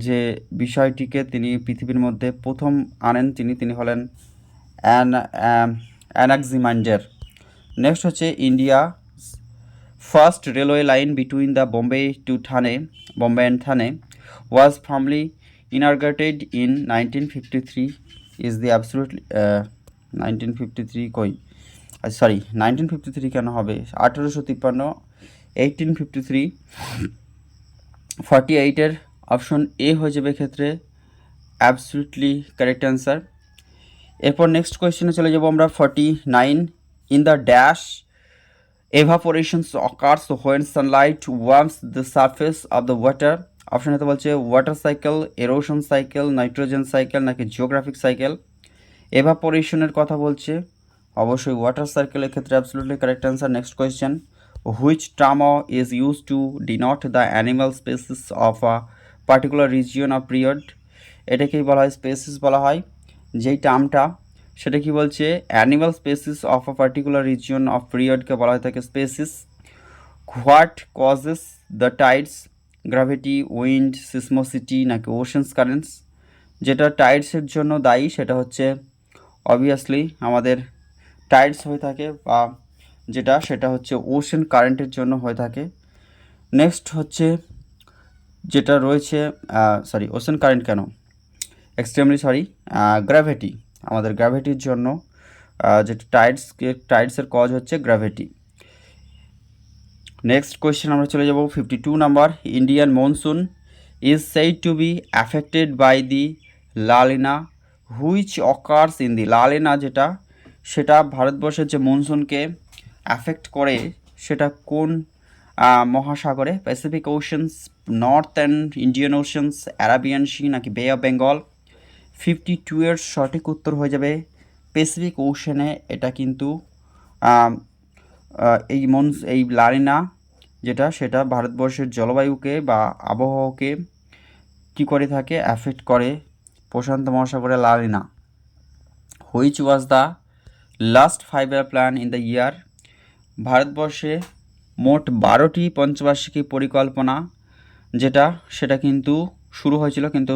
যে বিষয়টিকে তিনি পৃথিবীর মধ্যে প্রথম আনেন তিনি হলেন অ্যানাক্সিমান্ডার। নেক্সট হচ্ছে India first railway line between the Bombay and Thane was formally inaugurated in 1953 is the absolutely 1953 কই সরি 1953 কেন হবে 1853 1853 48-এর অপশন এ হয়ে যাবে ক্ষেত্রে অ্যাবসলিউটলি কারেক্ট অ্যান্সার। এরপর নেক্সট কোয়েশ্চেনে চলে যাব আমরা 49, in the dash evaporations occurs when sunlight warms the surface of the water? Option এতে বলছে water cycle, erosion cycle, nitrogen cycle নাকি জিওগ্রাফিক সাইকেল। এভাপোরেশনের কথা বলছে অবশ্যই ওয়াটার সাইকেলের ক্ষেত্রে absolutely correct answer. Next question, which term is use to denote the animal species of a particular region of period? এটাকেই বলা হয় স্পেসিস বলা হয়। যেই টার্মটা সেটা কি বলছে animal species of a particular region of পিরিয়ডকে বলা হয়ে থাকে species. What causes the tides? Gravity, wind, seismicity নাকি ওশানস কারেন্টস? যেটা টাইডসের জন্য দায়ী সেটা হচ্ছে অবভিয়াসলি আমাদের টাইডস হয়ে থাকে, বা সেটা হচ্ছে ওশান কারেন্টের জন্য হয়ে থাকে। নেক্সট হচ্ছে যেটা রয়েছে ওশান কারেন্ট কেন এক্সট্রিমলি গ্র্যাভিটি, আমাদের গ্র্যাভিটির জন্য যেটা টাইডসের কজ হচ্ছে গ্র্যাভিটি। নেক্সট কোয়েশ্চেন আমরা চলে যাব 52 number, Indian monsoon is said to be affected by the La Nina which occurs in the La Nina যেটা সেটা ভারতবর্ষের যে মনসুনকে অ্যাফেক্ট করে সেটা কোন মহাসাগরে? Pacific oceans, north and Indian oceans, Arabian sea নাকি বে অফ বেঙ্গল? 52-এর সঠিক উত্তর হয়ে যাবে প্যাসিফিক ওশানে। এটা কিন্তু এই লা নিনা যেটা সেটা ভারতবর্ষের জলবায়ুকে বা আবহাওয়াকে কী করে থাকে, অ্যাফেক্ট করে প্রশান্ত মহাসাগরের La Nina. Which was the last 5-year plan in the year. ভারতবর্ষে মোট 12টি পঞ্চবার্ষিকী পরিকল্পনা সেটা কিন্তু শুরু হয়েছিল, কিন্তু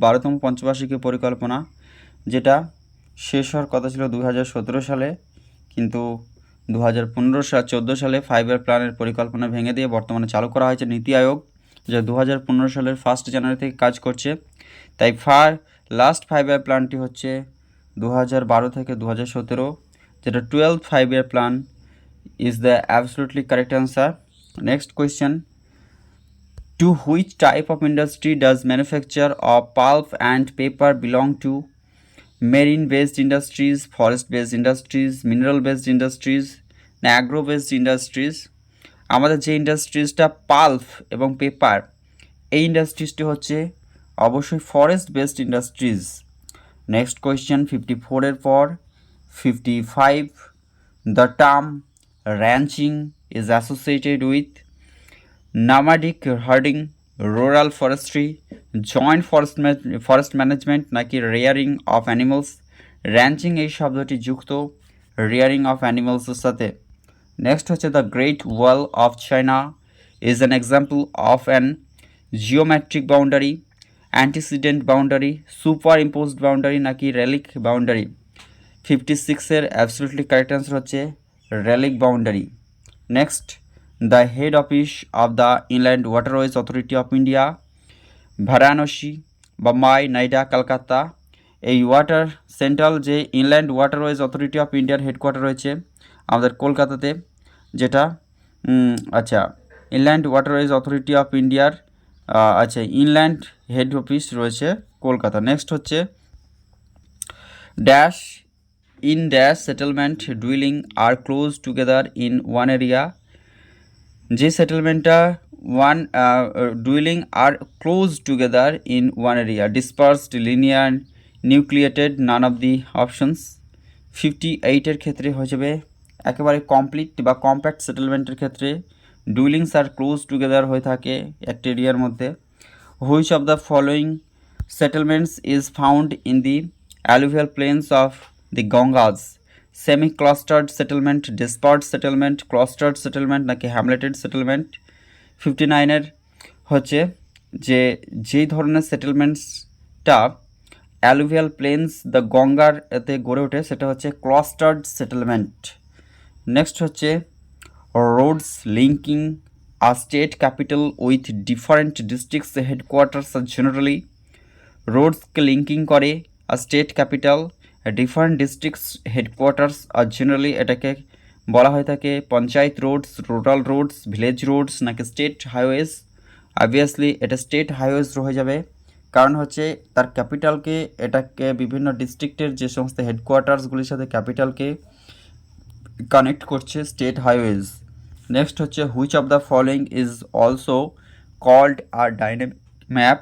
12তম পঞ্চবার্ষিকী পরিকল্পনা যেটা শেষ হওয়ার কথা ছিল 2017 সালে, কিন্তু 2014 সালে 5-year প্ল্যানের পরিকল্পনা ভেঙে দিয়ে বর্তমানে চালু করা হয়েছে নীতি আয়োগ, যা 2015 সালের 1 জানুয়ারি থেকে কাজ করছে। তাই লাস্ট 5-year প্ল্যানটি হচ্ছে 2012 থেকে 2017, যেটা 12th 5-year plan is the absolutely correct answer. Next question. To which type of industry does manufacture of pulp and paper belong to? Marine-based industries, forest-based industries, mineral-based industries, agro-based industries? আমাদের যে ইন্ডাস্ট্রিজটা pulp এবং paper, এই ইন্ডাস্ট্রিজটি হচ্ছে অবশ্যই forest based industries. Next question 54-এর পর 55, the term ranching is associated with nomadic herding, rural forestry, joint forest management নাকি rearing of animals? ranching এই শব্দটি যুক্ত rearing of animals এর সাথে। নেক্সট হচ্ছে the great wall of China is an example of an geometric boundary, antecedent boundary, super imposed boundary নাকি relic boundary? 56-এর absolutely correct answer হচ্ছে relic boundary. Next, the head office of the inland waterways authority of India, Varanasi, Bombay, Noida, Kolkata? এই central যে inland waterways authority of ইন্ডিয়ার headquarter রয়েছে আমাদের কলকাতাতে, যেটা ইনল্যান্ড ওয়াটারওয়েজ অথরিটি অফ ইন্ডিয়ার ইনল্যান্ড হেড অফিস রয়েছে কলকাতা। নেক্সট হচ্ছে dash in dash settlement dwelling are close together in one area, যে সেটেলমেন্টটা dwelling are close together in one area, dispersed, linear, nucleated, none of the options. 58-এর ক্ষেত্রে হয়ে যাবে একেবারে complete বা compact সেটেলমেন্টের ক্ষেত্রে ডুইলিংস আর close together হয়ে থাকে একটা এরিয়ার মধ্যে। Which of the following settlements is found in the alluvial planes of the Ganges? Semi-clustered settlement, dispersed settlement, clustered settlement নাকি hamleted settlement? 59-এর হচ্ছে যেই ধরনের সেটেলমেন্টসটা অ্যালুভিয়াল প্লেন্স দ্য গঙ্গার এতে গড়ে ওঠে সেটা হচ্ছে ক্লাস্টার্ড সেটেলমেন্ট। নেক্সট হচ্ছে roads linking a state capital with different districts headquarters are generally, রোডসকে লিঙ্কিং করে a state capital different districts headquarters are generally এটাকে বলা হয়ে থাকে panchayat roads, rural roads, village roads নাকি স্টেট হাইওয়েজ? অবভিয়াসলি এটা state highways হয়ে যাবে, কারণ হচ্ছে তার ক্যাপিটালকে এটাকে বিভিন্ন ডিস্ট্রিক্টের যে সমস্ত হেডকোয়ার্টার্সগুলির সাথে ক্যাপিটালকে কানেক্ট করছে স্টেট হাইওয়েজ। নেক্সট হচ্ছে which of the following is also called are dynamic map?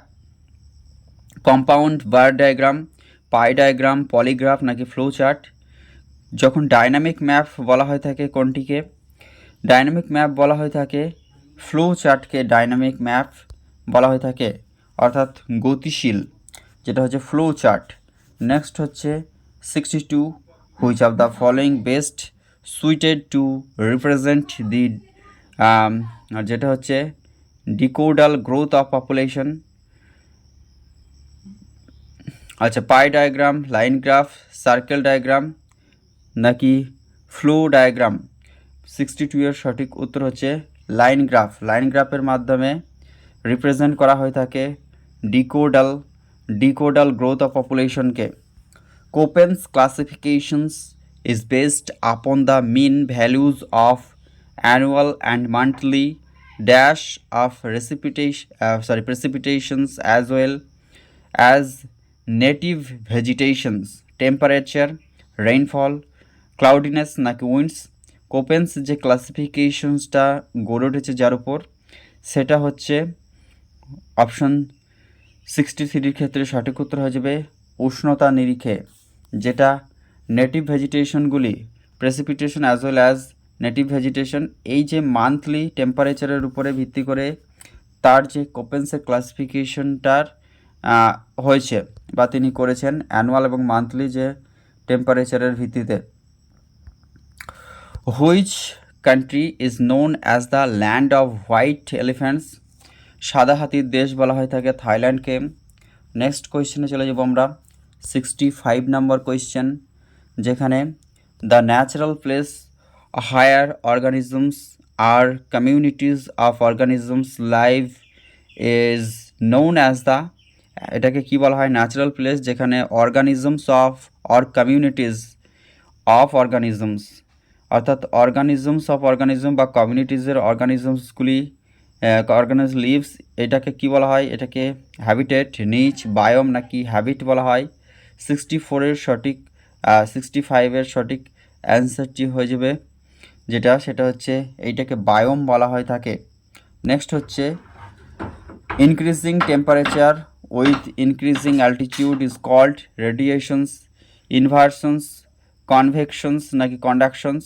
Compound bar diagram, pie diagram, polygraph নাকি ফ্লো চার্ট? যখন ডাইনামিক ম্যাপ বলা হয়ে থাকে কোনটিকে? ডাইনামিক ম্যাপ বলা হয়ে থাকে ফ্লো চার্টকে ডাইনামিক ম্যাপ বলা হয়ে থাকে, অর্থাৎ গতিশীল, যেটা হচ্ছে ফ্লো চার্ট। নেক্সট হচ্ছে 62, which of the following best suited to represent the যেটা হচ্ছে decadal growth of population? Pie diagram, line graph, circle diagram নাকি ফ্লো ডায়াগ্রাম? 62-এর সঠিক উত্তর হচ্ছে লাইন গ্রাফ। লাইন গ্রাফের মাধ্যমে রিপ্রেজেন্ট করা হয়ে থাকে ডিকোডাল গ্রোথ অফ পপুলেশনকে। Koppen's classifications is based upon the mean values of annual and monthly dash of precipitations as well as native vegetations, temperature, rainfall, cloudiness নাকি উইন্ডস? কোপেন্স যে ক্লাসিফিকেশনসটা গড়ে উঠেছে যার উপর, সেটা হচ্ছে অপশন 63-র ক্ষেত্রে সঠিক উত্তর হয়ে যাবে উষ্ণতা নিরিখে, যেটা নেটিভ ভেজিটেশনগুলি precipitation as well as native vegetation এই যে মান্থলি টেম্পারেচারের উপরে ভিত্তি করে তার যে কোপেন্সের ক্লাসিফিকেশনটার হয়েছে বা তিনি করেছেন অ্যানুয়াল এবং মান্থলি যে টেম্পারেচারের ভিত্তিতে। Which country is known as the land off white elephants? সাদা হাতির দেশ বলা হয়ে থাকে থাইল্যান্ডকে। নেক্সট কোয়েশ্চেনে চলে যাব আমরা 65 নম্বর কোয়েশ্চেন, যেখানে the natural place higher organisms or communities of organisms live is known as the, এটাকে কি বলা হয়? ন্যাচারাল প্লেস যেখানে organisms of or communities of organisms, অর্থাৎ অর্গানিজমস অফ অর্গানিজম বা কমিউনিটিজের অর্গানিজমসগুলি অর্গানিজম লিভস, এটাকে কি বলা হয়? এটাকে হ্যাবিটেট, নিচ, বায়োম নাকি হ্যাবিট বলা হয়? 64-এর সঠিক 65-এর সঠিক অ্যান্সারটি হয়ে যাবে সেটা হচ্ছে এইটাকে বায়োম বলা হয় থাকে। নেক্সট হচ্ছে increasing temperature with increasing altitude is called radiations, inversions, convections নাকি কন্ডাকশনস?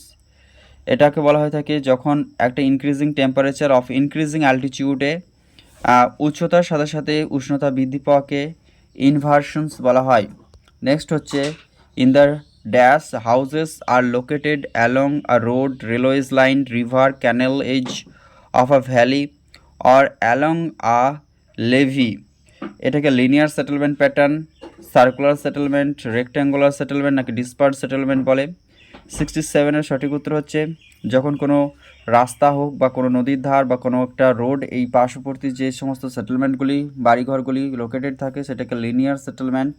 এটাকে বলা হয়ে থাকে যখন একটা ইনক্রিজিং টেম্পারেচার অফ ইনক্রিজিং অ্যালটিটিউডে উচ্চতার সাথে সাথে উষ্ণতা বৃদ্ধি পাওয়াকে ইনভার্সনস বলা হয়। নেক্সট হচ্ছে in the dash houses are located along a road, railways line, river, canal edge of a valley or along a levee? এটাকে linear settlement pattern, circular settlement, rectangular settlement নাকি ডিসপার্স সেটেলমেন্ট বলে? 67-এর সঠিক উত্তর হচ্ছে যখন কোনো রাস্তা হোক বা কোনো নদীর ধার বা কোনো একটা রোড, এই পার্শ্ববর্তী যে সমস্ত সেটেলমেন্টগুলি বাড়িঘরগুলি লোকেটেড থাকে সেটাকে লিনিয়ার সেটেলমেন্ট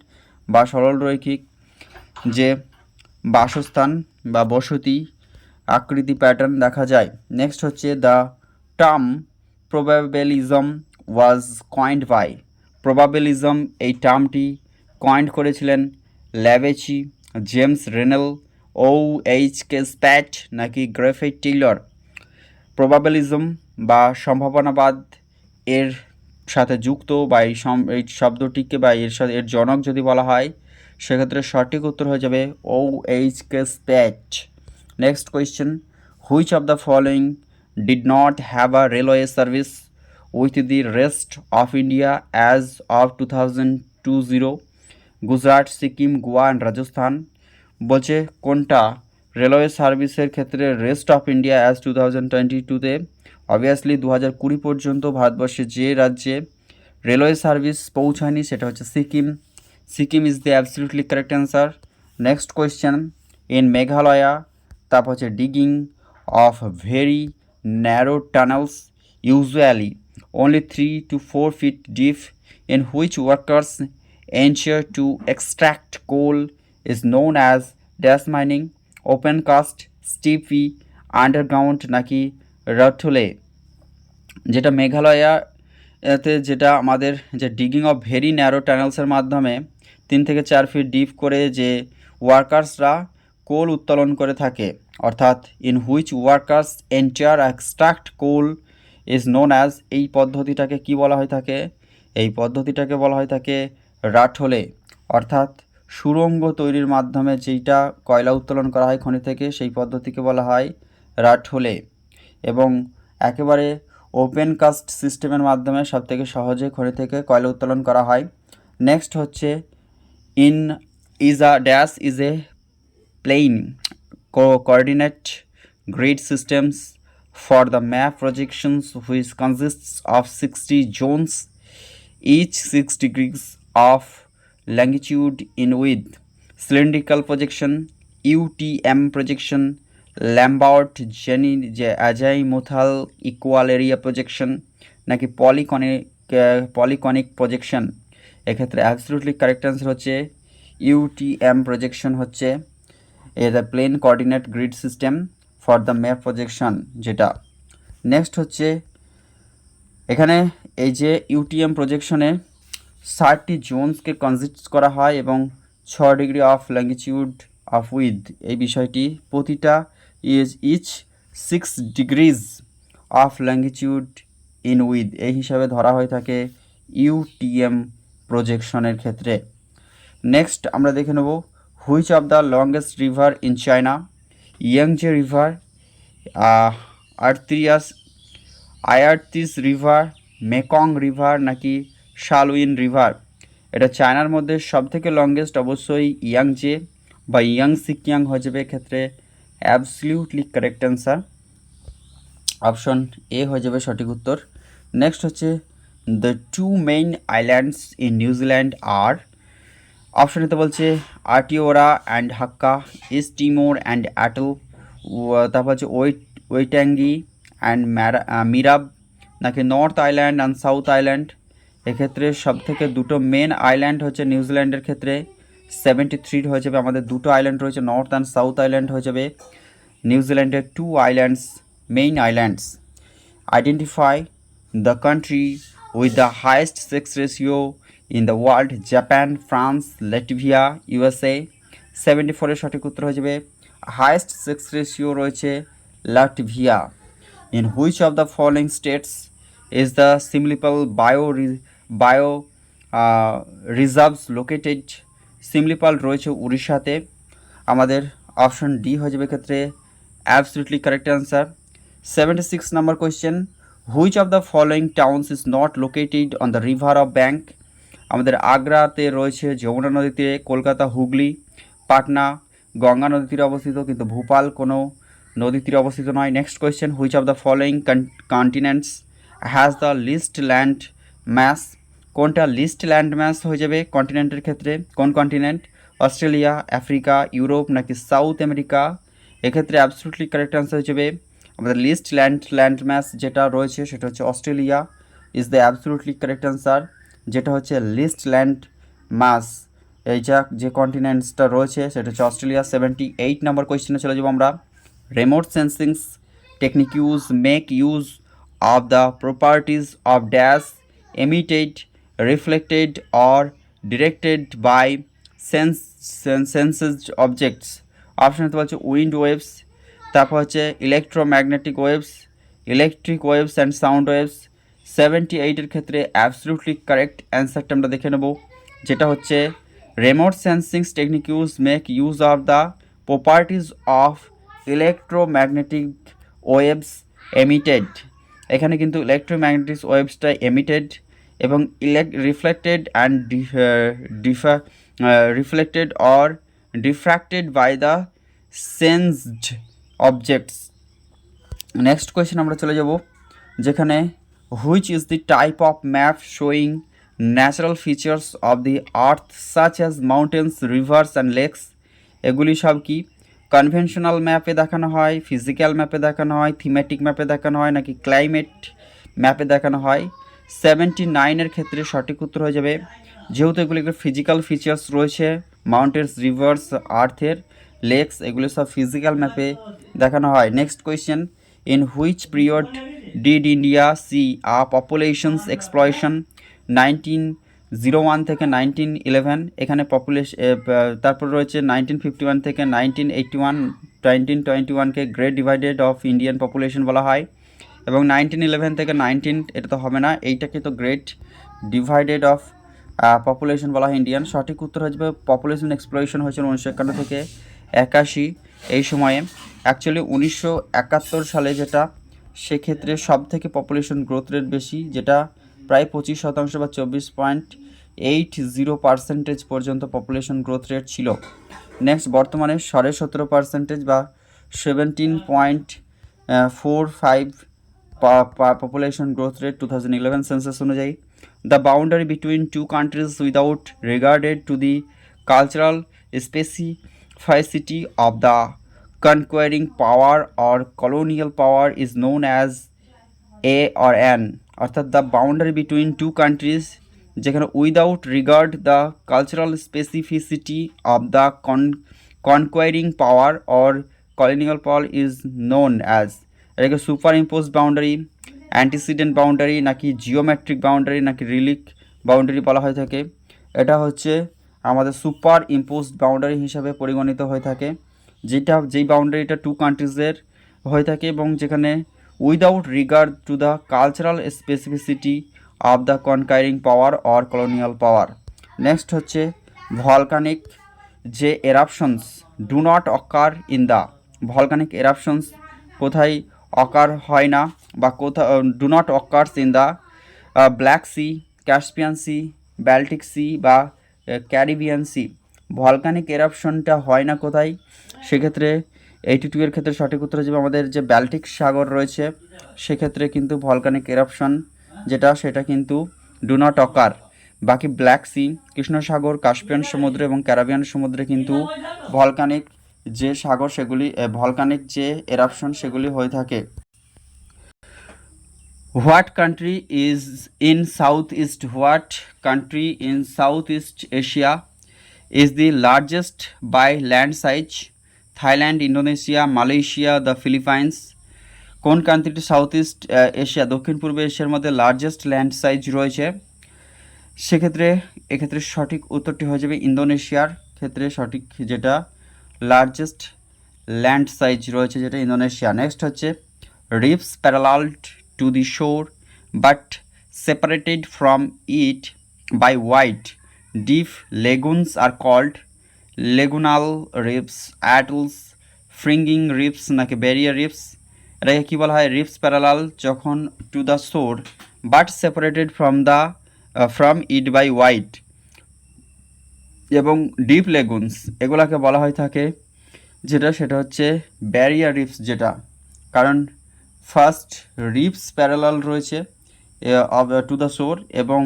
বা সরলরৈখিক যে বাসস্থান বা বসতি আকৃতি প্যাটার্ন দেখা যায়। নেক্সট হচ্ছে the term probabilism was coined by, probabilism এই টার্মটি কয়েন্ড করেছিলেন ল্যাবেচি, জেমস রেনেল, OH.K. স্প্যাট নাকি গ্রেফাইট টেইলর? প্রবাবেলিজম বা সম্ভাবনাবাদ এর সাথে যুক্ত বা এই শব্দটিকে বা এর জনক যদি বলা হয় সেক্ষেত্রে সঠিক উত্তর হয়ে যাবে OH.K. Spate. Next question, which of the following did not have a railway service with the rest of India as of 2020? Gujarat, Sikkim, Goa and Rajasthan. বলছে কোনটা রেলওয়ে সার্ভিসের ক্ষেত্রে রেস্ট অফ ইন্ডিয়া অ্যাজ 2022-তে? অবভিয়াসলি 2020 পর্যন্ত ভারতবর্ষে যে রাজ্যে রেলওয়ে সার্ভিস পৌঁছায়নি সেটা হচ্ছে Sikkim. Sikkim is the absolutely correct answer. Next question, in Meghalaya, তারপর হচ্ছে digging of very narrow tunnels usually only 3 to 4 feet deep, in which workers ensure to extract coal is known as dash mining, open cast, steepy, underground নাকি রথলে? যেটা মেঘালয়া এতে যেটা আমাদের যে digging of very narrow টানেলসের মাধ্যমে 3 থেকে 4 ফিট ডিপ করে যে ওয়ার্কার্সরা কোল উত্তোলন করে থাকে, অর্থাৎ in which workers enter extract coal is known as, এই পদ্ধতিটাকে কি বলা হয়ে থাকে? এই পদ্ধতিটাকে বলা হয়ে থাকে রাঠোলে, অর্থাৎ সুড়ঙ্গ তৈরির মাধ্যমে যেইটা কয়লা উত্তোলন করা হয় খনি থেকে সেই পদ্ধতিকে বলা হয় রাঠোলে। এবং একেবারে ওপেন কাস্ট সিস্টেমের মাধ্যমে সবথেকে সহজে খনি থেকে কয়লা উত্তোলন করা হয়। নেক্সট হচ্ছে in is a dash is a plane coordinate grid systems for the map projections which consists of 60 zones, each 6 degrees of longitude in width, cylindrical projection, UTM projection, Lambert azimuthal equal area projection নাকি polyconic projection? এক্ষেত্রে absolutely correct answer হচ্ছে UTM projection হচ্ছে the plane coordinate grid system for the map projection যেটা। Next হচ্ছে এখানে এই যে UTM প্রজেকশনে 60টি জোনসকে consist করা হয় এবং 6 degree of longitude of with, এই বিষয়টি প্রতিটা each 6 degrees of longitude in with এই হিসাবে ধরা হয়ে থাকে UTM প্রজেকশনের ক্ষেত্রে। নেক্সট আমরা দেখে নেব which of the longest river in China? Yangtze river, আর্থিয়াস, আয়ারতিস রিভার, মেকং রিভার নাকি শালউইন রিভার? এটা চায়নার মধ্যে সবথেকে লংগেস্ট অবশ্যই ইয়াংজে বা ইয়াংসিকিয়াং হয়ে যাবে এক্ষেত্রে absolutely correct answer option A হয়ে যাবে সঠিক উত্তর। নেক্সট হচ্ছে the two main islands in New Zealand are, option এতে বলছে Aotearoa and Hakka, East Timor and atoll, তারপর হচ্ছে ওয়েটাঙ্গি অ্যান্ড মিরাব নাকি North Island and South Island? এক্ষেত্রে সব থেকে দুটো মেন আইল্যান্ড হচ্ছে নিউজিল্যান্ডের ক্ষেত্রে 73 হয়ে যাবে। আমাদের দুটো আইল্যান্ড রয়েছে, নর্থ অ্যান্ড সাউথ আইল্যান্ড হয়ে যাবে নিউজিল্যান্ডের two islands, main islands. Identify the country with the highest sex ratio in the world, Japan, France, Latvia, USA. 74-এর সঠিক উত্তর হয়ে যাবে হাইয়েস্ট সেক্স রেশিও রয়েছে Latvia. In which of the following states is the Simlipal bio reserves located? Similipal রয়েছে উড়িষ্যাতে। আমাদের option D হয়ে যাবে ক্ষেত্রে absolutely correct answer. 76 number question, which of the following towns is not located on the river of bank? আমাদের আগ্রাতে রয়েছে যমুনা নদীতে, কলকাতা হুগলি, পাটনা গঙ্গা নদীর তীরে অবস্থিত, কিন্তু ভোপাল কোনো নদীর তীরে অবস্থিত নয়। Next question, which of the following continents has the least land mass? কোনটা লিস্ট ল্যান্ড ম্যাস হয়ে যাবে কন্টিনেন্টের ক্ষেত্রে? কোন কন্টিনেন্ট? অস্ট্রেলিয়া, আফ্রিকা, ইউরোপ নাকি সাউথ আমেরিকা? এক্ষেত্রে অ্যাবসলিউটলি কারেক্ট অ্যান্সার হয়ে যাবে আমাদের লিস্ট ল্যান্ড ম্যাস যেটা রয়েছে সেটা হচ্ছে Australia is the absolutely correct answer, যেটা হচ্ছে লিস্ট ল্যান্ড মাস। এই যে কন্টিনেন্টসটা রয়েছে সেটা হচ্ছে অস্ট্রেলিয়া। 78 নম্বর কোয়েশ্চেনে চলে যাবো আমরা। Remote sensing techniques make use of the properties of dash emitted, reflected or directed by sensed objects? Option হতে বলছে উইন্ড ওয়েভস, তারপর হচ্ছে electromagnetic waves, electric waves and sound waves. 78-এর ক্ষেত্রে অ্যাবসলিউটলি কারেক্ট অ্যান্সারটা আমরা দেখে নেব, যেটা হচ্ছে remote sensing techniques make use of the properties of electromagnetic waves emitted. এখানে কিন্তু ইলেকট্রোম্যাগনেটিক ওয়েভসটা এমিটেড এবং reflected and reflected or diffracted by the sensed objects. Next question আমরা চলে যাব, যেখানে which is the type of map showing natural features of the earth such as mountains, rivers and lakes? এগুলি সব কি conventional ম্যাপে দেখানো হয়, ফিজিক্যাল ম্যাপে দেখানো হয়, থিমেটিক ম্যাপে দেখানো হয় নাকি ক্লাইমেট ম্যাপে দেখানো হয়? 79-এর ক্ষেত্রে সঠিক উত্তর হয়ে যাবে, যেহেতু এগুলি ফিজিক্যাল ফিচার্স রয়েছে, মাউন্টেন্স, রিভার্স, আর্থের, লেকস, এগুলো সব ফিজিক্যাল ম্যাপে দেখানো হয়। Next question, in which period did India see a populations explosion? 1901 থেকে 1911, এখানে তারপর রয়েছে 1951 থেকে 1981, 1921কে great divided of Indian population বলা হয়, এবং 1911 থেকে 19, এটা তো হবে না, এইটাকে তো গ্রেট ডিভাইডেড অফ পপুলেশন বলা হয় ইন্ডিয়ান। সঠিক উত্তর হয়ে যাবে পপুলেশন এক্সপ্লয়শন হয়েছিল 1951 থেকে 81 এই সময়ে। অ্যাকচুয়ালি 1971 সালে যেটা, সেক্ষেত্রে সব থেকে পপুলেশন গ্রোথ রেট বেশি, যেটা প্রায় 25% বা 24.80% পর্যন্ত পপুলেশন গ্রোথ রেট ছিল। নেক্সট বর্তমানে 17.5% বা 17.45 পপুলেশন গ্রোথ রেট 2011 সেন্সাস অনুযায়ী। The boundary between two countries without regarded to the cultural specificity of the conquering power or colonial power is known as a or an. অর্থাৎ the boundary between two countries, যেখানে without regard the cultural specificity of the conquering power or colonial power is known as, এটাকে super impose boundary, antecedent boundary নাকি geometric boundary নাকি Relic boundary বলা হয়ে থাকে? এটা হচ্ছে আমাদের সুপার ইম্পোজড বাউন্ডারি হিসাবে পরিগণিত হয়ে থাকে, যেই বাউন্ডারিটা টু কান্ট্রিজের হয়ে থাকে এবং যেখানে without regard to the cultural specificity of the conquering power or colonial power. Next হচ্ছে ভলকানিক যে eruptions do not occur in the, volcanic eruptions কোথায় অকার হয় না বা কোথাও do not occurs in the black sea, Caspian sea, Baltic sea বা Caribbean sea. Volcanic এরাপশনটা হয় না কোথায়? সেক্ষেত্রে 82 এর ক্ষেত্রে সঠিক উত্তর হয়ে যাবে আমাদের যে ব্যাল্টিক সাগর রয়েছে সেক্ষেত্রে কিন্তু ভলকানিক এরাপশন যেটা সেটা কিন্তু ডু নট অকার। বাকি ব্ল্যাক সি, কৃষ্ণ সাগর, কাস্পিয়ান সমুদ্র এবং ক্যারিবিয়ান সমুদ্রে কিন্তু ভলকানিক যে সাগর সেগুলি ভলকানিক যে এরাপশন সেগুলি হয়ে থাকে। What country is in Southeast? What country in Southeast Asia is the largest by land size? Thailand, Indonesia, Malaysia, the Philippines. কোন কান্ট্রিটি সাউথ ইস্ট এশিয়া দক্ষিণ পূর্ব এশিয়ার মধ্যে লার্জেস্ট ল্যান্ড সাইজ রয়েছে? সেক্ষেত্রে এক্ষেত্রে সঠিক উত্তরটি হয়ে যাবে ইন্দোনেশিয়ার ক্ষেত্রে সঠিক যেটা লার্জেস্ট ল্যান্ড সাইজ রয়েছে যেটা ইন্দোনেশিয়া। নেক্সট হচ্ছে reefs parallel to the shore but separated from it by white deep lagoons are called lagoonal reefs, atolls, fringing reefs নাকি ব্যারিয়ার রিপস। এটাকে কী বলা হয়? রিপস প্যারালাল যখন to the shore but separated from it by white এবং deep lagoons এগুলাকে বলা হয়ে থাকে যেটা সেটা হচ্ছে ব্যারিয়ার রিপস যেটা, কারণ ফার্স্ট রিপস প্যারালাল রয়েছে টু দ্য শোর এবং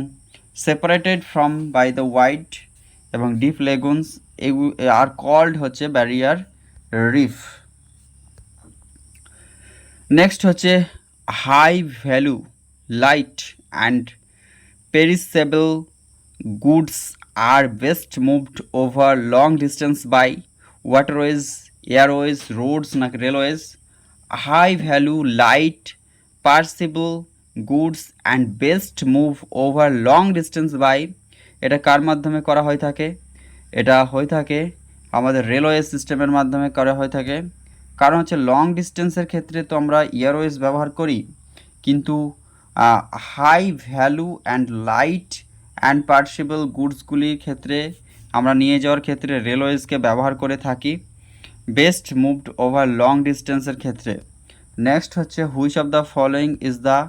separated from by the white এবং ডিপ লেগুনস আর কল্ড হচ্ছে ব্যারিয়ার রিফ। নেক্সট হচ্ছে high value light and perishable goods are best moved over long distance by waterways, airways, roads নাকি railways. High value light perishable goods and best move over long distance by, এটা কার মাধ্যমে করা হয়ে থাকে? এটা হয়ে থাকে আমাদের রেলওয়ে সিস্টেমের মাধ্যমে করা হয়ে থাকে। কারণ হচ্ছে লং ডিস্টেন্সের ক্ষেত্রে তো আমরা এয়ারওয়েজ ব্যবহার করি, কিন্তু high value and light and perishable গুডসগুলির ক্ষেত্রে আমরা নিয়ে যাওয়ার ক্ষেত্রে রেলওয়েজকে ব্যবহার করে থাকি বেস্ট মুভড ওভার লং ডিস্টেন্সের ক্ষেত্রে। নেক্সট হচ্ছে which of the following is the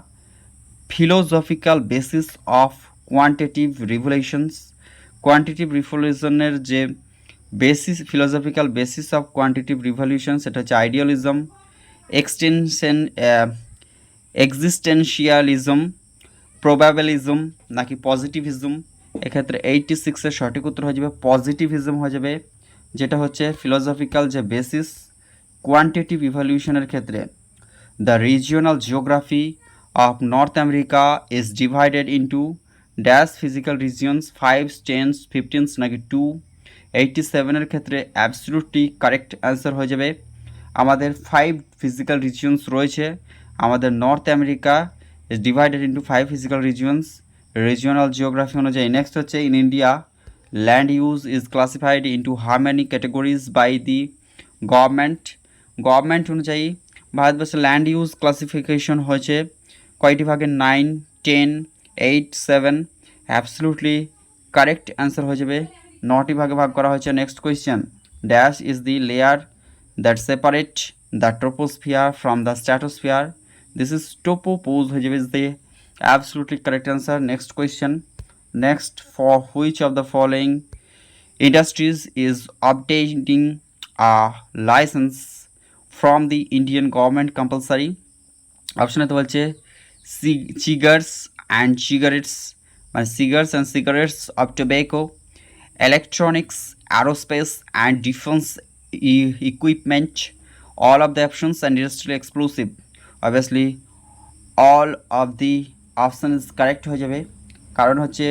philosophical basis of quantitative revolutions. Quantitative রিভলিউশনের যে basis, philosophical basis of quantitative revolution সেটা হচ্ছে আইডিয়ালিজম, এক্সিস্টেন্সিয়ালিজম, প্রবাবিলিজম নাকি পজিটিভিজম। এক্ষেত্রে 86-এর সঠিক উত্তর হয়ে যাবে পজিটিভিজম হয়ে যাবে, যেটা হচ্ছে ফিলোসফিক্যাল যে বেসিস কোয়ান্টিটিভ ইভলিউশনের ক্ষেত্রে। The regional geography of north America is divided into dash physical regions 5, 10, 15 নাকি 2। 87-এর ক্ষেত্রে অ্যাবসলিউটলি কারেক্ট অ্যান্সার হয়ে যাবে আমাদের 5 ফিজিক্যাল রিজিয়নস রয়েছে। আমাদের North America is divided into 5 physical regions regional geography অনুযায়ী। নেক্সট হচ্ছে in India land use is classified into how many categories by the government. Government অনুযায়ী ভারতবর্ষে ল্যান্ড ইউজ ক্লাসিফিকেশন হয়েছে কয়টি ভাগে? 9, 10, 8, 7। অ্যাবসলিউটলি কারেক্ট অ্যান্সার হয়ে যাবে 9টি ভাগে ভাগ করা হয়েছে। Next question dash is the layer that separate the troposphere from the stratosphere. This is tropopause হয়ে যাবে is the absolutely correct answer. Next question. Next, for which of the following industries is obtaining a license from the Indian government compulsory? Option এ তো বলছে cigars and cigarettes, মানে cigars and cigarettes of tobacco, electronics, aerospace and defense equipment, all of the options and industrial explosive. Obviously all of the option is correct হয়ে যাবে, কারণ হচ্ছে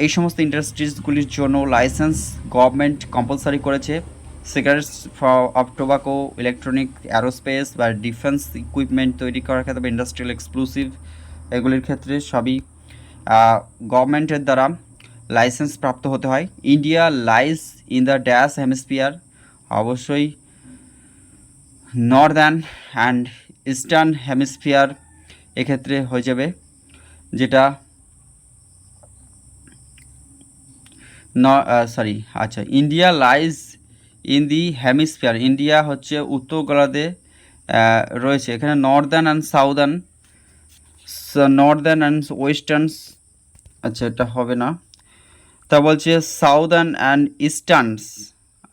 এই সমস্ত ইন্ডাস্ট্রিজগুলির জন্য লাইসেন্স গভর্নমেন্ট কম্পালসারি করেছে। Cigarettes of tobacco, electronic, aerospace বা defence equipment তৈরি করার ক্ষেত্রে বা ইন্ডাস্ট্রিয়াল এক্সক্লুসিভ এগুলির ক্ষেত্রে সবই গভর্নমেন্টের দ্বারা লাইসেন্স প্রাপ্ত হতে হয়। India lies in the dash hemisphere, অবশ্যই নর্দার্ন অ্যান্ড ইস্টার্ন হেমিস্ফিয়ার এক্ষেত্রে হয়ে যাবে, যেটা India lies in the hemisphere, India হচ্ছে উত্তর গোলার্ধে রয়েছে। এখানে northern and southern northern and westerns, আচ্ছা এটা হবে না। তা বলছে সাউদার্ন অ্যান্ড ইস্টার্নস,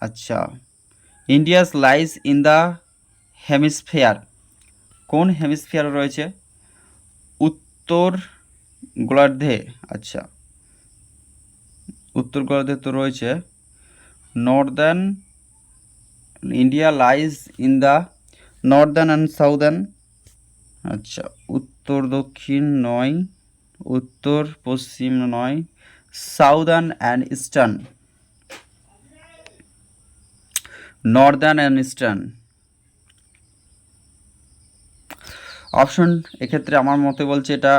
আচ্ছা India's lies in the hemisphere, কোন হেমিস্ফিয়ার রয়েছে? উত্তর গোলার্ধে, আচ্ছা উত্তর গোলার্ধে তো রয়েছে Northern, India lies in the Northern and southern, আচ্ছা উত্তর দক্ষিণ নয়, উত্তর পশ্চিম নয়, southern and eastern, Northern and eastern option. এক্ষেত্রে আমার মতে বলছে এটা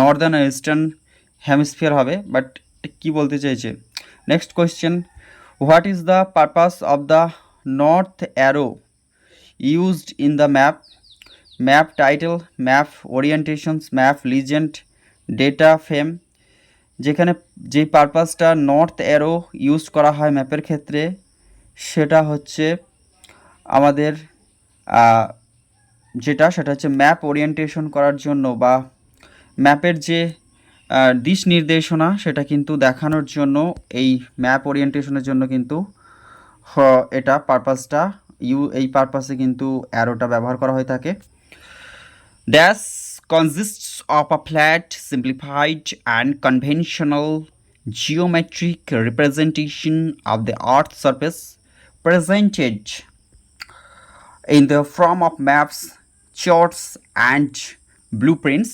নর্দার্ন অ্যান্ড ইস্টার্ন হেমিস্ফিয়ার হবে, বাট কি বলতে চাইছে। Next question, what is the purpose of the north arrow used in the map? Map title, map orientations, map legend, data frame. যেখানে যেই পারপাসটা নর্থ অ্যারো ইউজ করা হয় ম্যাপের ক্ষেত্রে সেটা হচ্ছে আমাদের সেটা হচ্ছে ম্যাপ ওরিয়েন্টেশন করার জন্য বা ম্যাপের যে দিশ নির্দেশনা সেটা কিন্তু দেখানোর জন্য এই ম্যাপ ওরিয়েন্টেশনের জন্য কিন্তু এটা পারপাসটা এই পারপাসে কিন্তু অ্যারোটা ব্যবহার করা হয়ে থাকে। Dash consists of a flat, simplified and conventional geometric representation of the Earth's surface presented in the form of maps, charts and blueprints.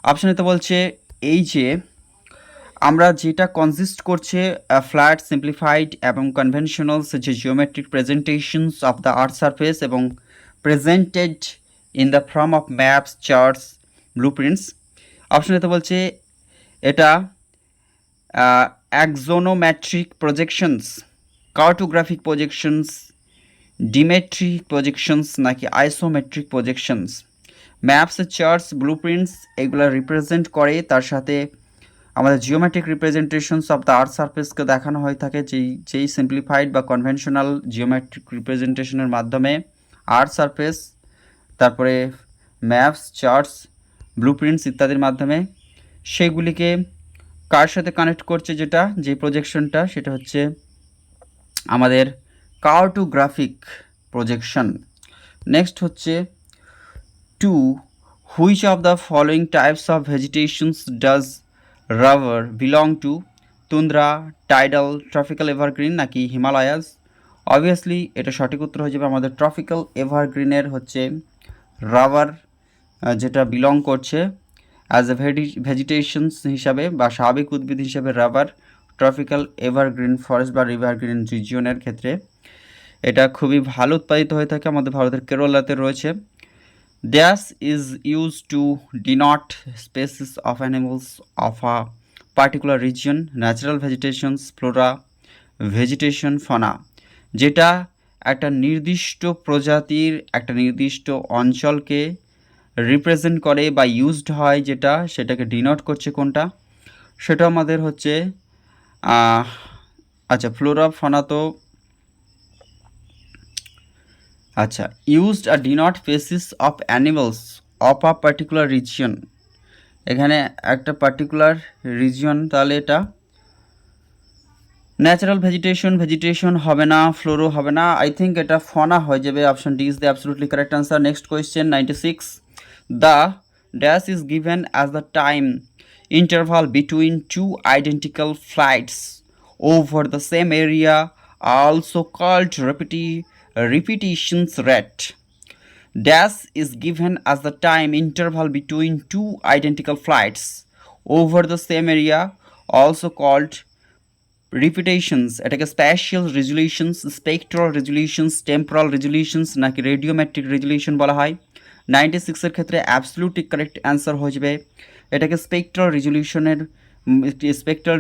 অপশানেতে বলছে এই যে আমরা যেটা কনসিস্ট করছে ফ্ল্যাট, সিম্পলিফাইড এবং কনভেনশনালস যে geometric presentations of the earth surface এবং presented in the form of maps, charts, blueprints. অপশানেতে বলছে এটা axonometric projections, cartographic projections, dimetric projections নাকি isometric projections. Maps, charts, blueprints এগুলো রিপ্রেজেন্ট করে, তার সাথে আমাদের geometric representations of the earth সারফেসকে দেখানো হয়ে থাকে যেই সিম্পলিফাইড বা কনভেনশনাল জিওমেট্রিক রিপ্রেজেন্টেশনের মাধ্যমে আর্থ সারফেস, তারপরে ম্যাপস, চার্টস, ব্লুপ্রিন্টস ইত্যাদির মাধ্যমে সেগুলিকে কার সাথে কানেক্ট করছে, যে প্রজেকশনটা সেটা হচ্ছে আমাদের কার্টোগ্রাফিক প্রজেকশন। নেক্সট হচ্ছে two, which of the following types of vegetations does rubber belong to? Tundra, tidal, tropical evergreen নাকি হিমালয়াস? অবভিয়াসলি এটা সঠিক উত্তর হয়ে যাবে আমাদের ট্রপিক্যাল এভারগ্রিনের হচ্ছে রাবার যেটা বিলং করছে অ্যাজ এ ভেজিটেশনস হিসাবে বা স্বাভাবিক উদ্ভিদ হিসাবে রাবার ট্রপিক্যাল এভারগ্রিন ফরেস্ট বা রিভারগ্রিন রিজিয়নের ক্ষেত্রে এটা খুবই ভালো উৎপাদিত হয়ে থাকে। আমাদের ভারতের কেরলাতে রয়েছে। Dash is use to denote species of animals of a particular region, natural vegetations, flora, vegetation, fauna. যেটা একটা নির্দিষ্ট প্রজাতির একটা নির্দিষ্ট অঞ্চলকে রিপ্রেজেন্ট করে বা ইউজড হয়, সেটাকে ডিনোট করছে কোনটা? সেটা আমাদের হচ্ছে আচ্ছা ফ্লোরা, ফনা তো আচ্ছা used are denote species of animals of a particular region, এখানে একটা পার্টিকুলার রিজিয়ন, তাহলে এটা ন্যাচারাল ভেজিটেশন হবে না, ফ্লোরো হবে না, আই থিঙ্ক এটা ফনা হয়ে যাবে। Option D is the absolutely correct answer. Next question 96, the dash is given as the time interval between two identical flights over the same area, also called repetitions rate. Dash is given as the time interval between two identical flights over the same area, also called repetitions. এটাকে spatial রেজুলেশনস, spectral রেজুলেশনস, temporal রেজুলেশনস নাকি radiometric resolution বলা হয়? 96 এর ক্ষেত্রে absolutely correct answer হয়ে যাবে এটাকে spectral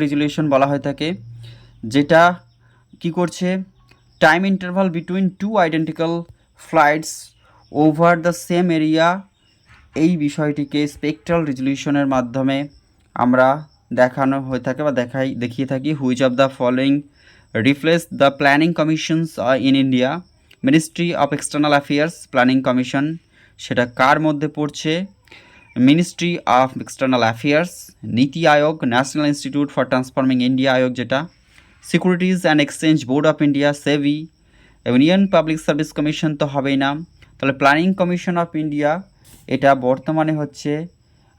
resolution বলা হয়ে থাকে, যেটা কি করছে time interval between two identical flights over the same area, এই বিষয়টিকে স্পেকট্রাল রেজুলেশনের মাধ্যমে আমরা দেখানো হয়ে থাকে বা দেখিয়ে থাকি। Which of the following replace the planning commissions in India? Ministry of external affairs planning commission, সেটা কার মধ্যে পড়ছে? Ministry of external affairs, NITI Aayog, national institute for transforming India Aayog যেটা, securities and exchange board of India SEBI, union public service commission তো হবেই না, তাহলে planning commission of India এটা বর্তমানে হচ্ছে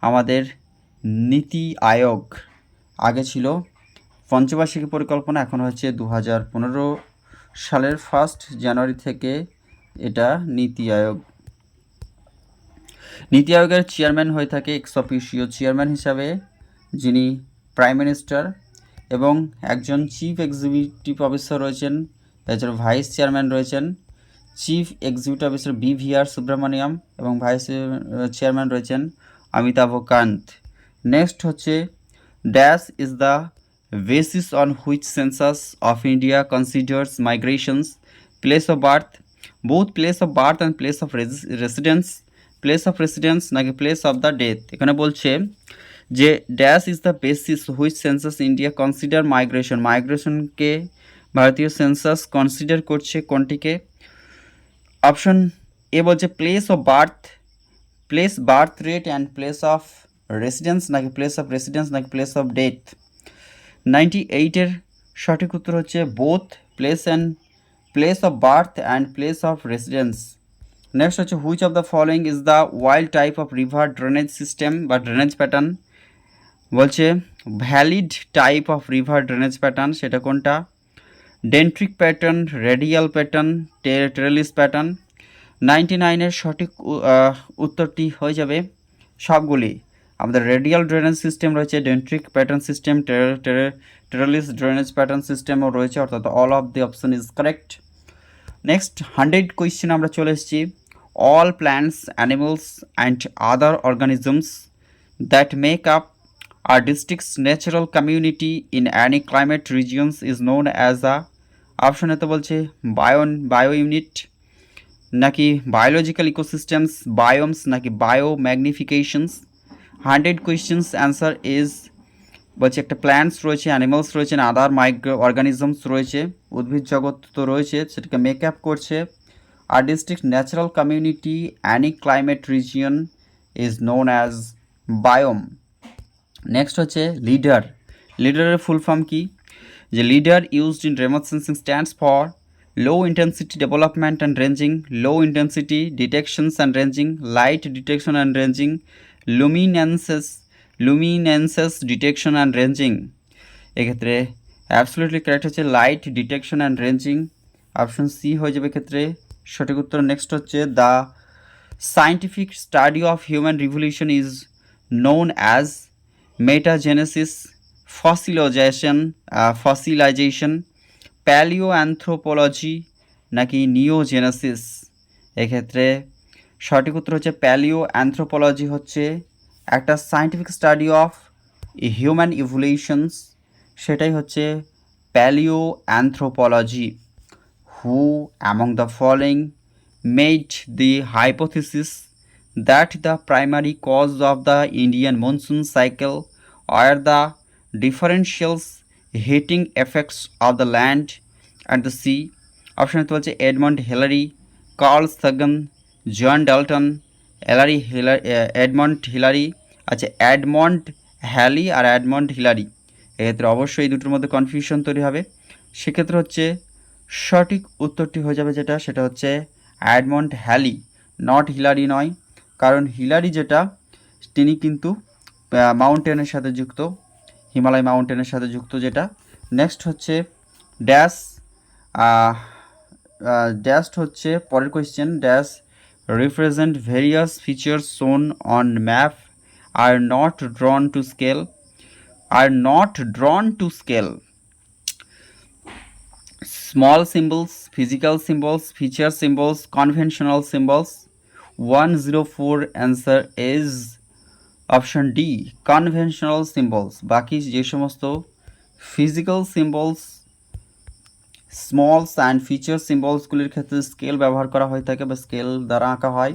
আমাদের নীতি আয়োগ, আগে ছিল পঞ্চবার্ষিকী পরিকল্পনা, এখন হচ্ছে 2015 সালের 1 জানুয়ারি থেকে এটা নীতি আয়োগ। নীতি আয়োগের চেয়ারম্যান হয়ে থাকে এক্স অফিসিও চেয়ারম্যান হিসাবে যিনি প্রাইম মিনিস্টার, এবং একজন চিফ এক্সিকিউটিভ অফিসার রয়েছেন, এছাড়া ভাইস চেয়ারম্যান রয়েছেন chief executive officer BVR Subramaniam, এবং ভাইস চেয়ারম্যান রয়েছেন অমিতাভ কান্ত। নেক্সট হচ্ছে dash is the basis on which census of India considers migrations, place of birth, both place of birth and place of residence নাকি place of the death। এখানে বলছে যে dash is the basis which census India consider মাইগ্রেশনকে ভারতীয় census consider করছে কোনটিকে? Option A বলছে place of birth rate and place of residence নাকি প্লেস অফ ডেথ। 98-এর সঠিক উত্তর হচ্ছে both place of birth and place of residence. Next হচ্ছে which of the following is the wild type of river drainage system বা drainage pattern? বলছে valid type of river drainage pattern সেটা কোনটা? ডেন্ট্রিক pattern, radial pattern, টেরেলিস pattern. 99-এর সঠিক উত্তরটি হয়ে যাবে সবগুলি। আমাদের রেডিয়াল ড্রেনেজ সিস্টেম রয়েছে, dendritic pattern system, trellis drainage pattern সিস্টেমও রয়েছে, অর্থাৎ all of the option is correct. Next 100 question আমরা চলে এসেছি। All plants, animals and other organisms that make up our districts natural community in any climate regions is known as a. অপশনে তো বলছে bio unit নাকি biological ecosystems, biomes নাকি bio magnifications. 100 questions answer is বলছে একটা plants রয়েছে, animals রয়েছে, আদার organisms রয়েছে, উদ্ভিদ জগৎ তো রয়েছে, সেটাকে মেক আপ করছে আর district natural community any climate region is known as biome. Next হচ্ছে লিডারের ফুল ফর্ম কি? যে lidar used in remote sensing stands for low intensity development and ranging, low intensity detections and ranging, light detection and ranging, luminescence detection and ranging. এক্ষেত্রে absolutely correct হচ্ছে light detection and ranging, option C হয়ে যাবে ক্ষেত্রে সঠিক উত্তর। Next হচ্ছে the scientific study of human revolution is known as metagenesis, fossilization, palaeoanthropology নাকি neogenesis. এক্ষেত্রে সঠিক উত্তর হচ্ছে প্যালিও অ্যানথ্রোপোলজি হচ্ছে একটা সায়েন্টিফিক স্টাডি অফ হিউম্যান ইভলিউশনস, সেটাই হচ্ছে paleo anthropology. Who among the following made the hypothesis that the primary cause of the Indian monsoon cycle are the differential heating effects of the land and the sea? Option হচ্ছে Edmund Hillary, curl Sagan, John Dalton, Edmund Hillary, আচ্ছা Edmund Hailey আর Edmund Hillary. এক্ষেত্রে অবশ্যই এই দুটোর মধ্যে confusion তৈরি হবে, সেক্ষেত্রে হচ্ছে সঠিক উত্তরটি হয়ে যাবে যেটা, সেটা হচ্ছে এডমন্ড হ্যালি, নট হিলারি নয়, কারণ হিলারি যেটা তিনি কিন্তু মাউন্টেনের সাথে যুক্ত, হিমালয় মাউন্টেনের সাথে যুক্ত যেটা। নেক্সট হচ্ছে ড্যাশ হচ্ছে পরের question, dash represent various features shown on map are not drawn to scale, small symbols, physical symbols, feature symbols, conventional symbols। 104 answer is option D, conventional symbols। বাকি যে সমস্ত physical symbols, smalls and feature সিম্বলসগুলির ক্ষেত্রে scale ব্যবহার করা হয়ে থাকে বা স্কেল দ্বারা আঁকা হয়,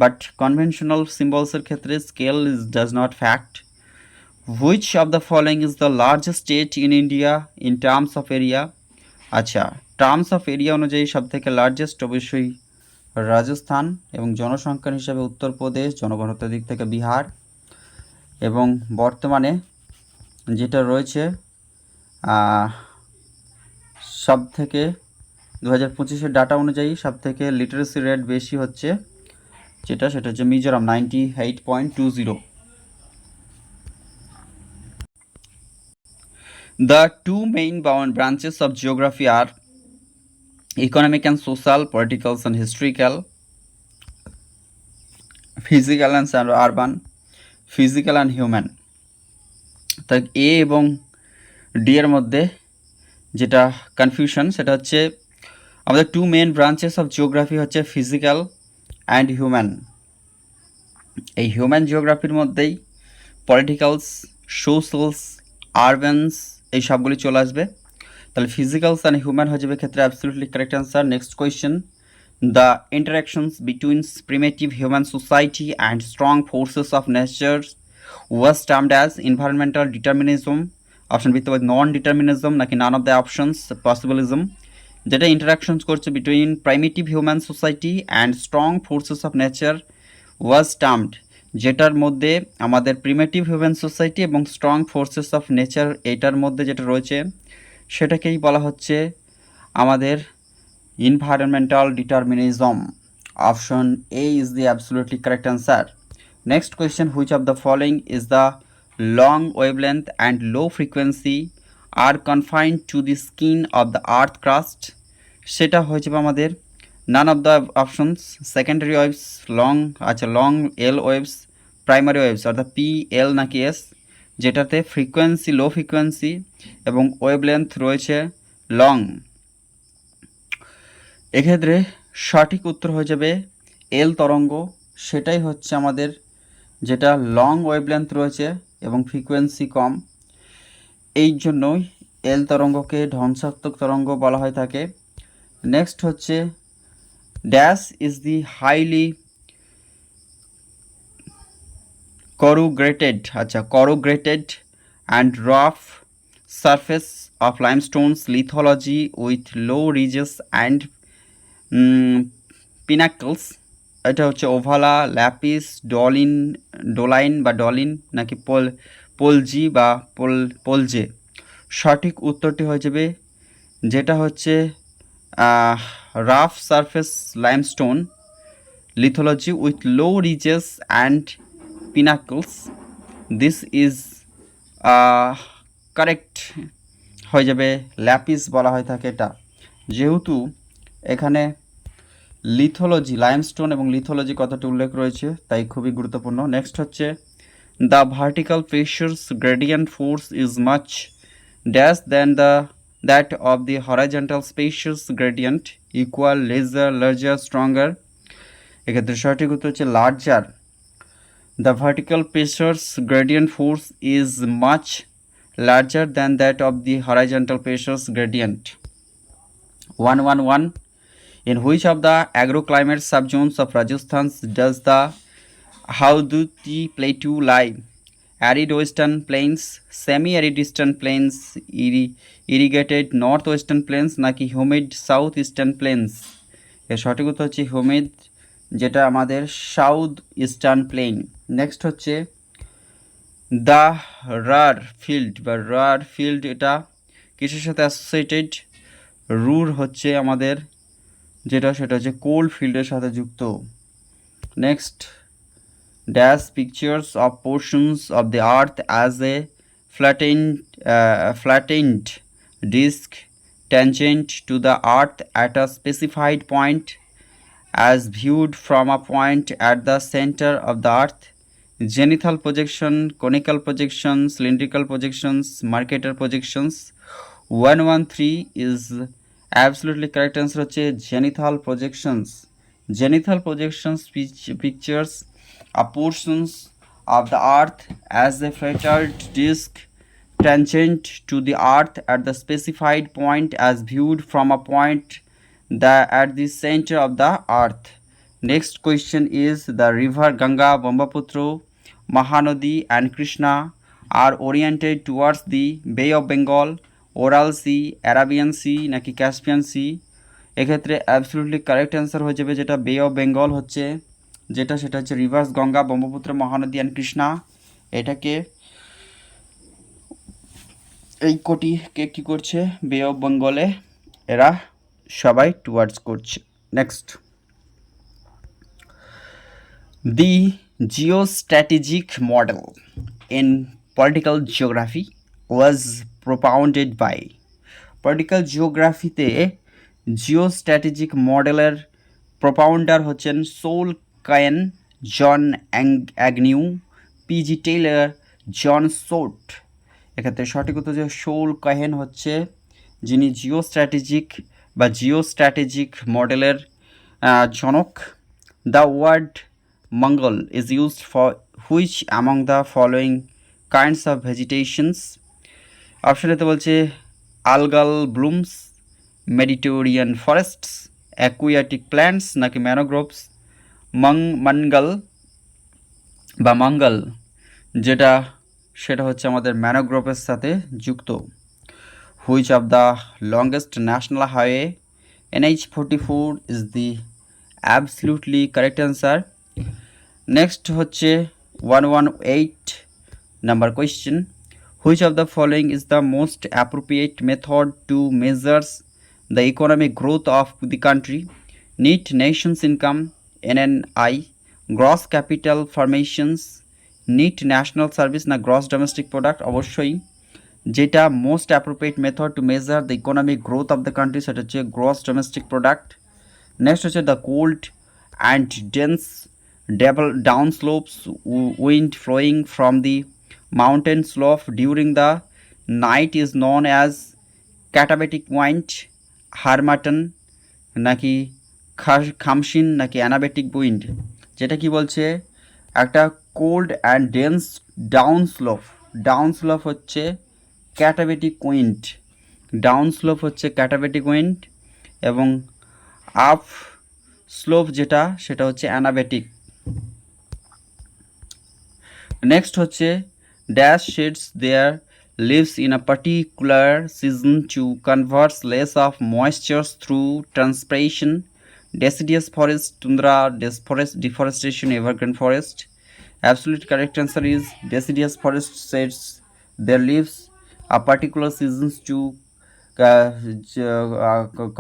বাট কনভেনশনাল সিম্বলসের ক্ষেত্রে scale does not fact. Which of the following is the largest state in India in terms of area? আচ্ছা, টার্মস অফ এরিয়া অনুযায়ী সব থেকে লার্জেস্ট অবশ্যই রাজস্থান, এবং জনসংখ্যার হিসাবে উত্তরপ্রদেশ, জনঘনত্বের দিক থেকে বিহার, এবং বর্তমানে যেটা রয়েছে সব থেকে 2025-এর ডাটা অনুযায়ী সব থেকে লিটারেসি রেট বেশি হচ্ছে সেটা হচ্ছে Mizoram 98.20। The two main branches of geography are economic and social, political and historical, physical and urban, physical and human। তাই এ এবং ডি এর মধ্যে যেটা কনফিউশন সেটা হচ্ছে আমাদের two main branches of geography হচ্ছে ফিজিক্যাল অ্যান্ড হিউম্যান। এই হিউম্যান জিওগ্রাফির মধ্যেই পলিটিক্যালস, সোশ্যালস, আরবানস এই সবগুলি চলে আসবে। তাহলে ফিজিক্যালস অ্যান্ড হিউম্যান হয়ে যাবে ক্ষেত্রে absolutely correct answer. Next question, the interactions between primitive human society and strong forces of nature was termed as environmental determinism. Option বিতে নন ডিটারমিনিজম নাকি none of the options possibilism. যেটা interactions করছে between primitive human society and strong forces of nature was termed, যেটার মধ্যে আমাদের primitive human society এবং strong forces of nature এটার মধ্যে যেটা রয়েছে সেটাকেই বলা হচ্ছে আমাদের environmental determinism. Option A is the absolutely correct answer. Next question, which of the following is the long wavelength and low frequency are confined to the skin of the earth crust? সেটা হয়েছে আমাদের none of the options, secondary waves, long L waves, primary waves অর্থাৎ P L নাকি S, যেটাতে frequency low frequency এবং wavelength রয়েছে long. এক্ষেত্রে সঠিক উত্তর হয়ে যাবে এল তরঙ্গ, সেটাই হচ্ছে আমাদের যেটা লং ওয়েভলেন্থ রয়েছে এবং ফ্রিকোয়েন্সি কম, এই জন্যই এল তরঙ্গকে ধ্বংসাত্মক তরঙ্গ বলা হয়ে থাকে। নেক্সট হচ্ছে dash is the highly corrugated and rough surface of limestones lithology with low ridges and পিনাকলস। এটা হচ্ছে ওভালা, ল্যাপিস, ডোলাইন বা ডলিন নাকি পোলজি বা পোলজে। সঠিক উত্তরটি হয়ে যাবে যেটা হচ্ছে rough surface limestone lithology with low ridges and pinnacles. This is correct হয়ে যাবে ল্যাপিস বলা হয়ে থাকে এটা, যেহেতু এখানে লিথোলজি লাইমস্টোন এবং লিথোলজি কথাটি উল্লেখ রয়েছে তাই খুবই গুরুত্বপূর্ণ। নেক্সট হচ্ছে the vertical pressures gradient force is much dash than that of the horizontal spacious gradient, equal, lesser, larger, stronger. এক্ষেত্রে সঠিক উত্তর হচ্ছে larger. The vertical pressures gradient force is much larger than that of the horizontal pressures gradient. 111. In which of the agroclimate subzones of Rajasthan does the Howdhuti plateau lie? Arid western plains, semi-arid eastern plains, irrigated northwestern plains নাকি humid southeastern plains? এর সঠিক উত্তর হচ্ছে humid, যেটা আমাদের south eastern plane. Next হচ্ছে the Rarh field এটা কিসের সাথে অ্যাসোসিয়েটেড? রুর হচ্ছে আমাদের সেটা হচ্ছে কোল্ড ফিল্ডের সাথে যুক্ত। Next dash pictures of portions of the earth as a flattened disk tangent to the earth at a specified point as viewed from a point at the center of the earth. Zenithal projection, conical projections, cylindrical projections, Mercator projections. 113 is absolutely correct answer হচ্ছে zenithal projections. Zenithal projections pictures a portions of the earth as a flattened disk tangent to the earth at the specified point as viewed from a point at the center of the earth. Next question is the river Ganga, Brahmaputra, Mahanadi and Krishna are oriented towards the Bay of Bengal, Oral Sea, Arabian Sea নাকি Caspian Sea? এক্ষেত্রে absolutely correct answer হয়ে যাবে যেটা বে of Bengal হচ্ছে যেটা, সেটা হচ্ছে রিভার্স গঙ্গা, ব্রহ্মপুত্র, মহানদী অ্যান্ড কৃষ্ণা। এটাকে এই কোটিকে কী করছে, বে অফ বেঙ্গলে এরা সবাই টুয়ার্ডস করছে। Next, the geostrategic model in political geography was propounded by. Political জিওগ্রাফিতে জিওস্ট্র্যাটেজিক মডেলের প্রোপাউন্ডার হচ্ছেন Saul Cohen, John Agnew, PJ Taylor, John Short. এক্ষেত্রে সঠিক উত্তর যে সোল কাহেন হচ্ছে যিনি জিওস্ট্র্যাটেজিক মডেলের জনক। The word mangal is used for which among the following kinds of vegetations. Option এতে বলছে algal blooms, Mediterranean forests, aquatic plants নাকি ম্যানোগ্রোভস। মঙ্গল যেটা সেটা হচ্ছে আমাদের ম্যানোগ্রোভের সাথে যুক্ত। Which of the longest national highway NH44 is the absolutely correct answer. Next হচ্ছে 118 number question, which of the following is the most appropriate method to measures the economic growth of the country? Net nations income, NNI, gross capital formations, net national service না gross domestic product? অবশ্যই যেটা most appropriate method to measure the economic growth of the country সেটা হচ্ছে gross domestic product. Next হচ্ছে the cold and dense down slopes wind flowing from the mountain slope during the night is known as katabatic wind, harmattan নাকি khamsin নাকি anabatic wind? যেটা কি বলছে, একটা cold and dense down slope হচ্ছে katabatic wind, এবং up slope যেটা সেটা হচ্ছে অ্যানাবেটিক। নেক্সট হচ্ছে dash sheds their leaves in a particular season to converts less of moisture through transpiration? deciduous forest, tundra, deforestation, evergreen forest? Absolute correct answer is deciduous forest sheds their leaves a particular seasons to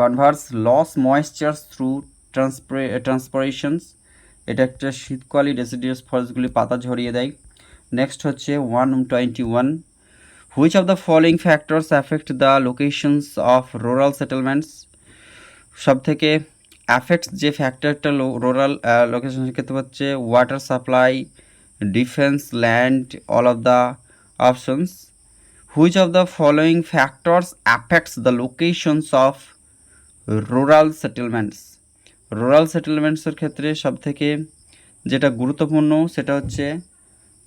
converts loss moisture through transpirations. এটা একটা শীতকালী deciduous ফরেস্টগুলি পাতা ঝরিয়ে দেয়। Next হচ্ছে 121, which of the following factors affect the locations of rural settlements? সব থেকে affects যে ফ্যাক্টরটা রুরাল লোকেশনের ক্ষেত্রে হচ্ছে water supply, defence, land, all of the options. Which of the following factors affects the locations of rural সেটেলমেন্টসের ক্ষেত্রে সব থেকে যেটা গুরুত্বপূর্ণ সেটা হচ্ছে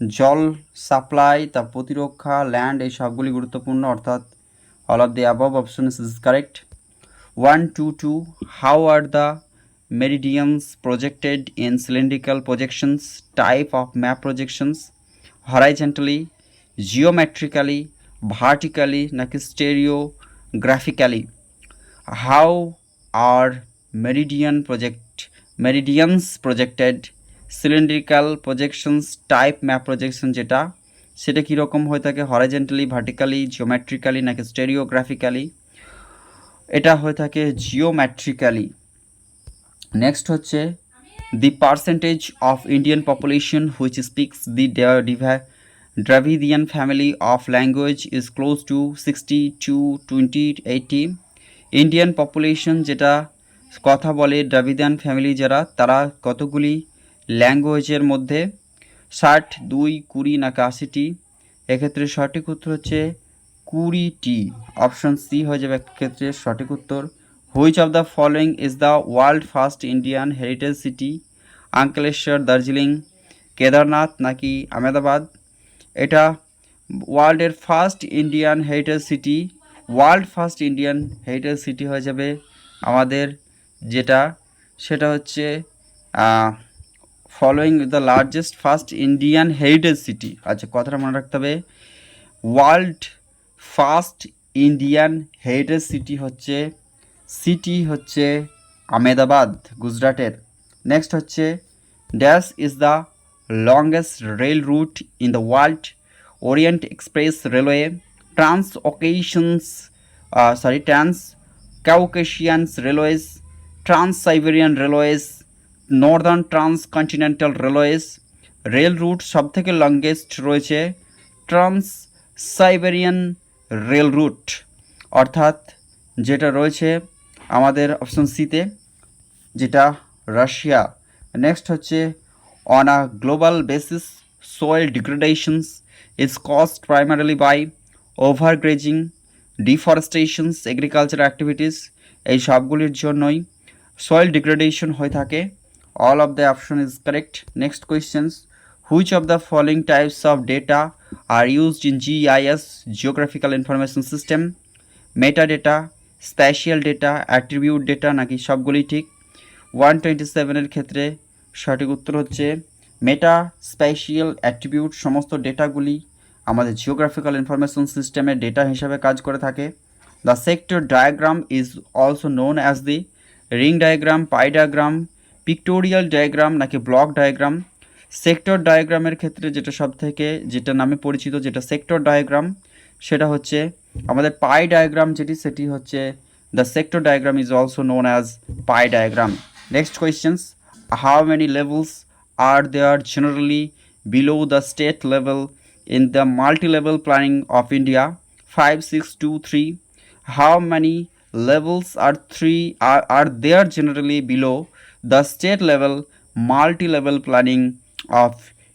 জল সাপ্লাই, তার প্রতিরক্ষা, ল্যান্ড, এই সবগুলি গুরুত্বপূর্ণ, অর্থাৎ all of the above option is correct. 122, how are the meridians projected in cylindrical projections? Type of map projections: horizontally, geometrically, vertically নাকি stereographically? How are meridians projected? cylindrical projections type map projection যেটা সেটা কীরকম হয়ে থাকে, horizontally, vertically, geometrically নাকি stereographically? এটা হয়ে থাকে জিওমেট্রিক্যালি। নেক্সট হচ্ছে the percentage of Indian population which speaks the Dravidian family of language is close to 60 to 20 80। Indian population যেটা কথা বলে দ্রাভিডিয়ান ফ্যামিলি যারা, তারা কতগুলি ল্যাঙ্গুয়েজের মধ্যে 60, 2, 20 নাকি 80টি? এক্ষেত্রে সঠিক উত্তর হচ্ছে 20টি। অপশন সি হয়ে যাবে ক্ষেত্রে সঠিক উত্তর। Which of the following is the world first Indian heritage city? Ankleshwar, Darjeeling, Kedarnath নাকি আহমেদাবাদ? এটা ওয়ার্ল্ডের ফার্স্ট ইন্ডিয়ান হেরিটেজ সিটি হয়ে যাবে আমাদের যেটা সেটা হচ্ছে following the largest first Indian heritage city. আচ্ছা, কথাটা মনে রাখতে হবে, world first Indian heritage city হচ্ছে সিটি হচ্ছে আহমেদাবাদ গুজরাটের। নেক্সট হচ্ছে dash is the longest rail root in the world, Orient express railway, trans Caucasian Railways, Trans-Siberian Railways, Northern Transcontinental Railways। Rail root সবথেকে লংগেস্ট রয়েছে ট্রান্স সাইবেরিয়ান রেল রুট, অর্থাৎ যেটা রয়েছে আমাদের অপশন সিতে, যেটা রাশিয়া। নেক্সট হচ্ছে on a global basis soil degradations is caused primarily by overgrazing, deforestations, agriculture activities, এই সবগুলির জন্যই সয়েল ডিগ্রেডেশন হয়ে থাকে। All of the option is correct. Next questions, which of the following types of data are used in GIS, geographical information system? Meta data, spatial data, attribute data, নাকি সবগুলি ঠিক? 127-এর ক্ষেত্রে সঠিক উত্তর হচ্ছে মেটা, স্প্যাশিয়াল, অ্যাট্রিবিউট সমস্ত ডেটাগুলি আমাদের জিওগ্রাফিক্যাল ইনফরমেশন সিস্টেমের ডেটা হিসাবে কাজ করে থাকে। The sector diagram is also known as the ring diagram, pie diagram, pictorial diagram, নাকি ব্লক ডায়াগ্রাম? সেক্টর ডায়াগ্রামের ক্ষেত্রে যেটা নামে পরিচিত, যেটা সেক্টর ডায়াগ্রাম, সেটা হচ্ছে আমাদের পাই ডায়াগ্রাম সেটি হচ্ছে the sector diagram is also known as pi diagram. Next questions, how many levels are there generally below the state level in the multi-level planning of India? 5, 6, 2, 3. How many levels are there generally below the state level multi-level planning of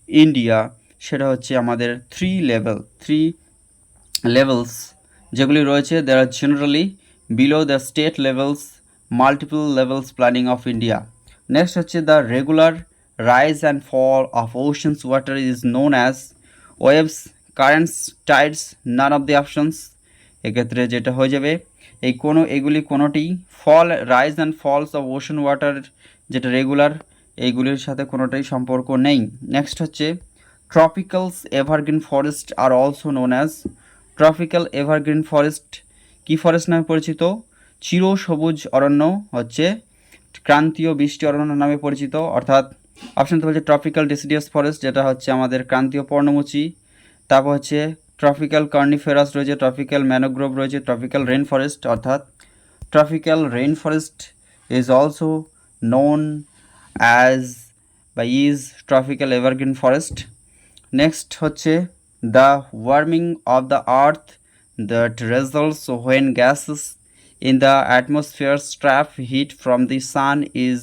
India? সেটা হচ্ছে আমাদের 3 levels যেগুলি রয়েছে, they are generally below the state levels multiple levels planning of India. Next হচ্ছে the regular rise and fall of ocean's water is known as waves, currents, tides, none of the options। এক্ষেত্রে যেটা হয়ে যাবে এগুলি কোনোটি rise and falls of ocean water যেটা regular, এইগুলির সাথে কোনোটাই সম্পর্ক নেই। নেক্সট হচ্ছে tropicals evergreen forest are also known as, tropical evergreen forest কি ফরেস্ট নামে পরিচিত? চিরসবুজ অরণ্য হচ্ছে ক্রান্তীয় বৃষ্টি অরণ্য নামে পরিচিত, অর্থাৎ অপশন তো বলছে ট্রপিক্যাল ডেসিডিয়াস ফরেস্ট, যেটা হচ্ছে আমাদের ক্রান্তীয় পর্ণমোচী। তারপর হচ্ছে ট্রপিক্যাল কর্নিফেরাস রয়েছে, ট্রপিক্যাল ম্যানোগ্রোভ রয়েছে, ট্রপিক্যাল রেন ফরেস্ট, অর্থাৎ tropical rain forest is also known as বা is tropical evergreen forest. Next হচ্ছে the warming of the earth that results when gases in the atmosphere trap heat from the sun is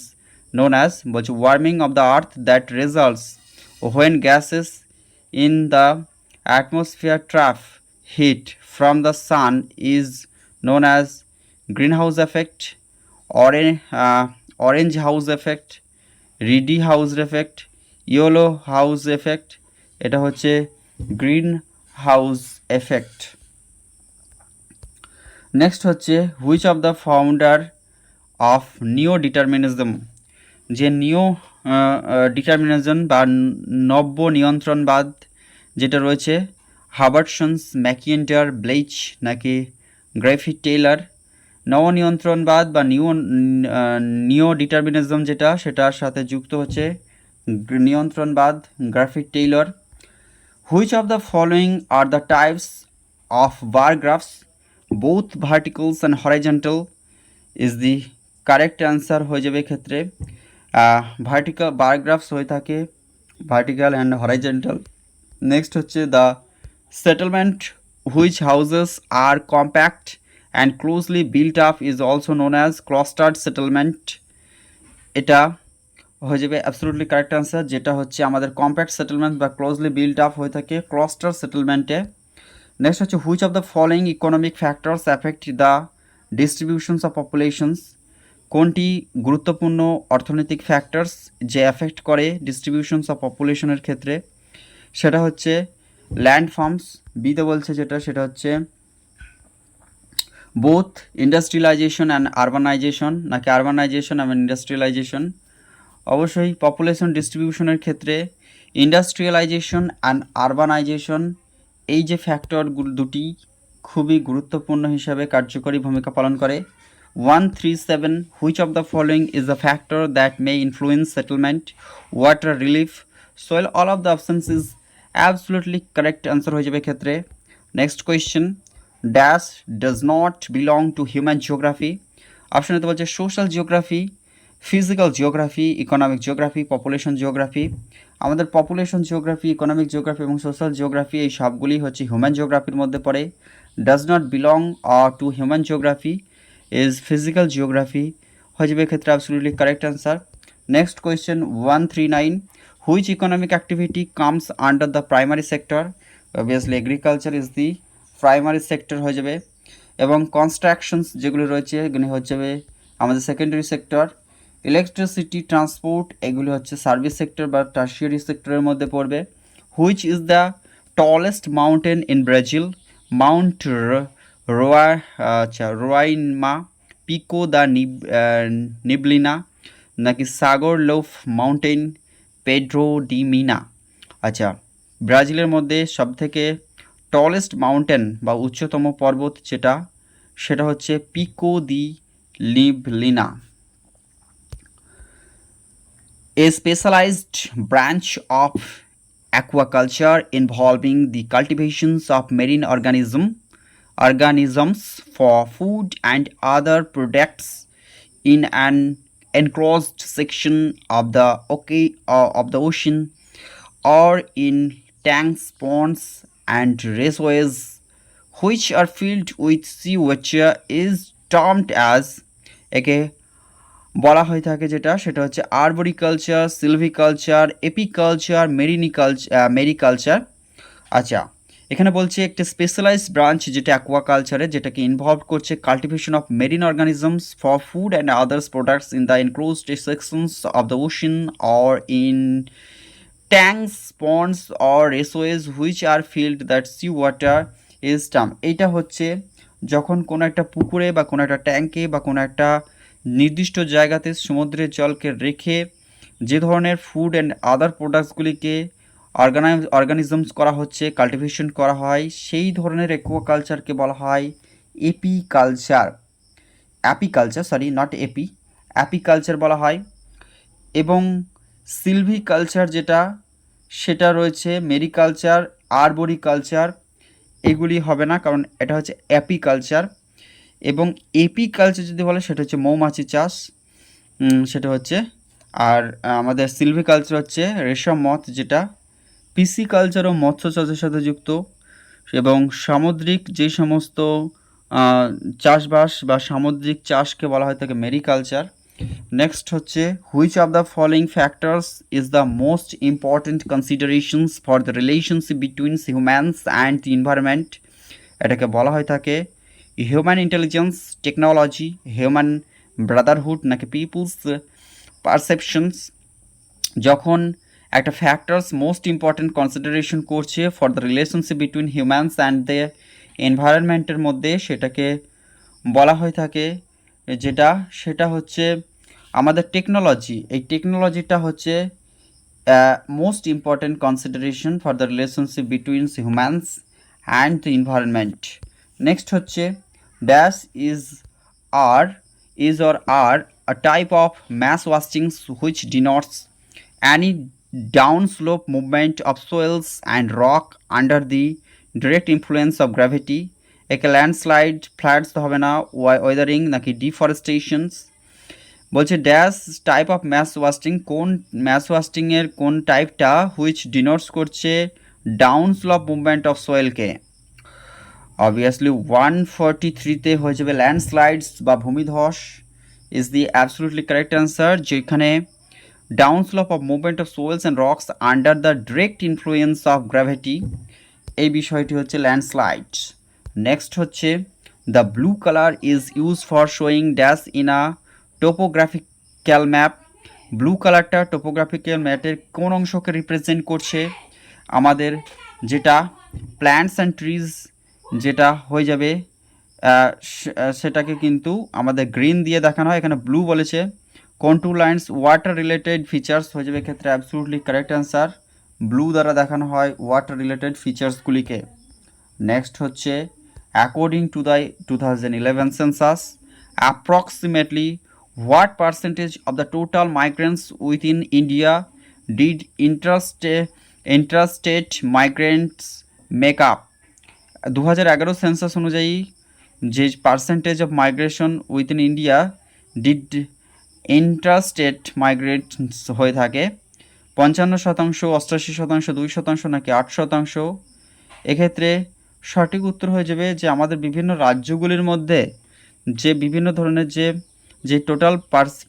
known as, but warming of the earth that results when gases in the atmosphere trap heat from the sun is known as greenhouse effect, orange house effect, reedy house effect, yellow house effect। এটা হচ্ছে green house effect. Next হচ্ছে which of the founder of নিও determinism, যে নিও determinism বা নব্য নিয়ন্ত্রণবাদ যেটা রয়েছে, হাবার্টসন্স, ম্যাকিয়েন্টার, ব্লেইচ, নাকি গ্রেফিথ টেইলর? নবনিয়ন্ত্রণবাদ বা নিও ডিটারমিনিজম সেটার সাথে যুক্ত হচ্ছে নিয়ন্ত্রণবাদ, Griffith Taylor. Which of the following are the types of bar graphs, both verticals and horizontal is the correct answer হয়ে যাবে ক্ষেত্রে। ভার্টিক্যাল বার গ্রাফস হয়ে থাকে ভার্টিক্যাল অ্যান্ড হরাইজন্টাল। নেক্সট হচ্ছে the settlement which houses are compact and closely built up is also known as clustered settlement. এটা হয়ে যাবে absolutely correct answer, যেটা হচ্ছে আমাদের কম্প্যাক্ট সেটেলমেন্ট বা ক্লোজলি বিল্ট আপ হয়ে থাকে ক্লাস্টার সেটেলমেন্টে। নেক্সট হচ্ছে which of the following economic factors affect the distributions of populations, কোনটি গুরুত্বপূর্ণ অর্থনৈতিক ফ্যাক্টরস যে অ্যাফেক্ট করে ডিস্ট্রিবিউশনস অফ পপুলেশনের ক্ষেত্রে? সেটা হচ্ছে ল্যান্ড ফর্মস, বিতে বলছে সেটা হচ্ছে বোথ ইন্ডাস্ট্রিয়ালাইজেশন অ্যান্ড আরবানাইজেশন, নাকি আরবানাইজেশন অ্যান্ড ইন্ডাস্ট্রিয়ালাইজেশন? অবশ্যই পপুলেশন ডিস্ট্রিবিউশনের ক্ষেত্রে ইন্ডাস্ট্রিয়ালাইজেশন অ্যান্ড আরবানাইজেশন এই যে ফ্যাক্টরগুলো দুটি খুবই গুরুত্বপূর্ণ হিসাবে কার্যকরী ভূমিকা পালন করে। 137, which of the following is a factor that may influence settlement, water relief, soil? All of the options is absolutely correct answer হয়ে যাবে ক্ষেত্রে। Next question, dash does not belong to human geography. অপশনেতে বলছে social geography, physical geography, economic geography, population geography. আমাদের population geography, economic geography এবং social geography এই সবগুলি হচ্ছে হিউম্যান জিওগ্রাফির মধ্যে পড়ে। Does not belong to human geography is physical geography হয়ে যাবে ক্ষেত্রে absolutely correct answer. Next question 139, which economic activity comes under the primary sector? Obviously agriculture is the primary sector হয়ে যাবে, এবং কনস্ট্রাকশনস যেগুলো রয়েছে এগুলি হয়ে যাবে আমাদের সেকেন্ডারি সেক্টর। ইলেকট্রিসিটি, ট্রান্সপোর্ট এগুলি হচ্ছে সার্ভিস সেক্টর বা টার্সিয়ারি সেক্টরের মধ্যে পড়বে। Which is the tallest mountain in Brazil? Mount Roraima, Pico da Neblina, নাকি Sugar Loaf Mountain, Pedra da Mina? আচ্ছা, ব্রাজিলের মধ্যে সবথেকে টলেস্ট মাউন্টেন বা উচ্চতম পর্বত যেটা, সেটা হচ্ছে পিকো দি নিবলিনা। A specialized branch of aquaculture involving the cultivations of marine organisms for food and other products in an enclosed section of the ocean or in tanks, ponds, and raceways which are filled with seawater is termed as, একে বলা হয়ে থাকে যেটা, সেটা হচ্ছে আরবোরিকালচার, সিলভিকালচার, apiculture, mariculture. আচ্ছা, এখানে বলছে একটা স্পেশালাইজড ব্রাঞ্চ যেটা অ্যাকোয়াকালচারে, যেটাকে ইনভলভ করছে cultivation of marine organisms for food and others products in the enclosed sections of the ocean or in tanks, ponds or raceways which are filled that sea water is term. এইটা হচ্ছে যখন কোনো একটা পুকুরে বা কোনো একটা ট্যাঙ্কে বা কোনো একটা নির্দিষ্ট জায়গাতে সমুদ্রের জলকে রেখে যে ধরনের ফুড অ্যান্ড আদার প্রোডাক্টসগুলিকে অর্গানিজমস করা হচ্ছে, কাল্টিভেশন করা হয়, সেই ধরনের অ্যাকোয়াকালচারকে বলা হয় অ্যাপিকালচার বলা হয়। এবং সিলভিকালচার যেটা, সেটা রয়েছে মেরিকালচার, আরবোরিকালচার, এগুলি হবে না, কারণ এটা হচ্ছে অ্যাপিকালচার। এবং এপিকালচার যদি বলে সেটা হচ্ছে মৌমাছি চাষ, সেটা হচ্ছে। আর আমাদের সিলভিকালচার হচ্ছে রেশম মথ, যেটা পিসিকালচারও মৎস্য চাষের সাথে যুক্ত। এবং সামুদ্রিক যে সমস্ত চাষবাস বা সামুদ্রিক চাষকে বলা হয় তাকে মেরিকালচার। নেক্সট হচ্ছে which of the following factors is the most important considerations for the relationship between humans and the environment? এটাকে বলা হয় থাকে human intelligence, technology, human brotherhood, নাকি পিপুলস পারসেপশনস। যখন একটা ফ্যাক্টরস মোস্ট ইম্পর্টেন্ট কনসিডারেশন করছে for the relationship between humans and the এনভায়রনমেন্টের মধ্যে, সেটাকে বলা হয়ে থাকে যেটা, সেটা হচ্ছে আমাদের টেকনোলজি। এই টেকনোলজিটা হচ্ছে most important consideration for the relationship between humans and the environment. Next হচ্ছে dash is or are a type of mass wasting which denotes any downslope movement of soils and rock under the direct influence of gravity? একে landslide, floods তো হবে না, weathering, নাকি deforestations? বলছে dash type of mass wasting, কোন mass ওয়াস্টিংয়ের কোন টাইপটা হুইচ ডিনোটস করছে ডাউনস্লপ মুভমেন্ট অফ সোয়েলকে? অবভিয়াসলি 143তে হয়ে যাবে ল্যান্ডস্লাইডস বা ভূমিধস is the absolutely correct answer, যেখানে downslope of movement of soils and rocks under the direct influence of gravity, এই বিষয়টি হচ্ছে ল্যান্ডস্লাইড। নেক্সট হচ্ছে the blue colour is use for showing dash in a topographical map. Blue কালারটা topographical ম্যাপের কোন অংশকে represent করছে? আমাদের যেটা প্ল্যান্টস অ্যান্ড ট্রিজ যেটা হয়ে যাবে, সেটাকে কিন্তু আমাদের গ্রিন দিয়ে দেখানো হয়, এখানে ব্লু বলেছে। Control lines water related features হয়ে যাবে ক্ষেত্রে অ্যাবসলিউটলি কারেক্ট অ্যান্সার, ব্লু দ্বারা দেখানো হয় ওয়াটার রিলেটেড ফিচার্সগুলিকে। নেক্সট হচ্ছে according to the 2011 census approximately what percentage of the total migrants within India did interstate migrants make up? 2011 census অনুযায়ী যে percentage of migration within India did intrastate migrates হয়ে থাকে, 55%, 88%, 2% নাকি 8%? এক্ষেত্রে সঠিক উত্তর হয়ে যাবে যে আমাদের বিভিন্ন রাজ্যগুলির মধ্যে যে বিভিন্ন ধরনের যে টোটাল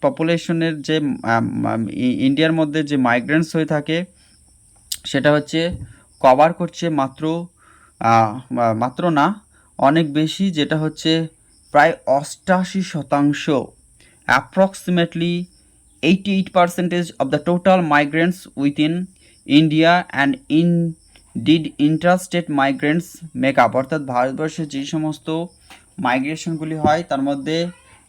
পপুলেশনের যে ইন্ডিয়ার মধ্যে যে মাইগ্রেন্টস হয়ে থাকে সেটা হচ্ছে কভার করছে মাত্র না অনেক বেশি, যেটা হচ্ছে প্রায় 88%, approximately 88% of the total migrants within India and did interstate migrants make up, অর্থাৎ ভারতবর্ষে যে সমস্ত মাইগ্রেশনগুলি হয় তার মধ্যে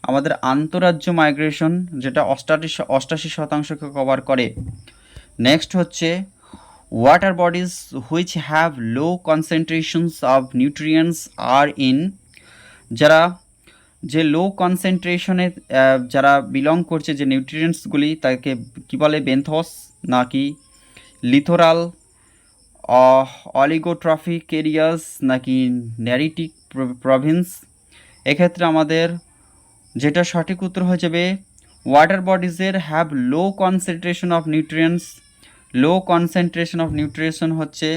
আমাদের আন্তঃরাজ্য মাইগ্রেশন যেটা 88%কে কভার করে। নেক্সট হচ্ছে water bodies which have low concentrations of nutrients are in, যারা যে লো কনসেন্ট্রেশনে যারা বিলং করছে যে নিউট্রিয়েন্টসগুলি তাকে কী বলে, বেন্থস নাকি লিথোরাল, অলিগোট্রফিক এরিয়াস নাকি ন্যারিটিক প্রভিন্স? এক্ষেত্রে আমাদের যেটা সঠিক উত্তর হয়ে যাবে ওয়াটার বডিজের have low concentration of nutrients, low concentration of nutrition হচ্ছে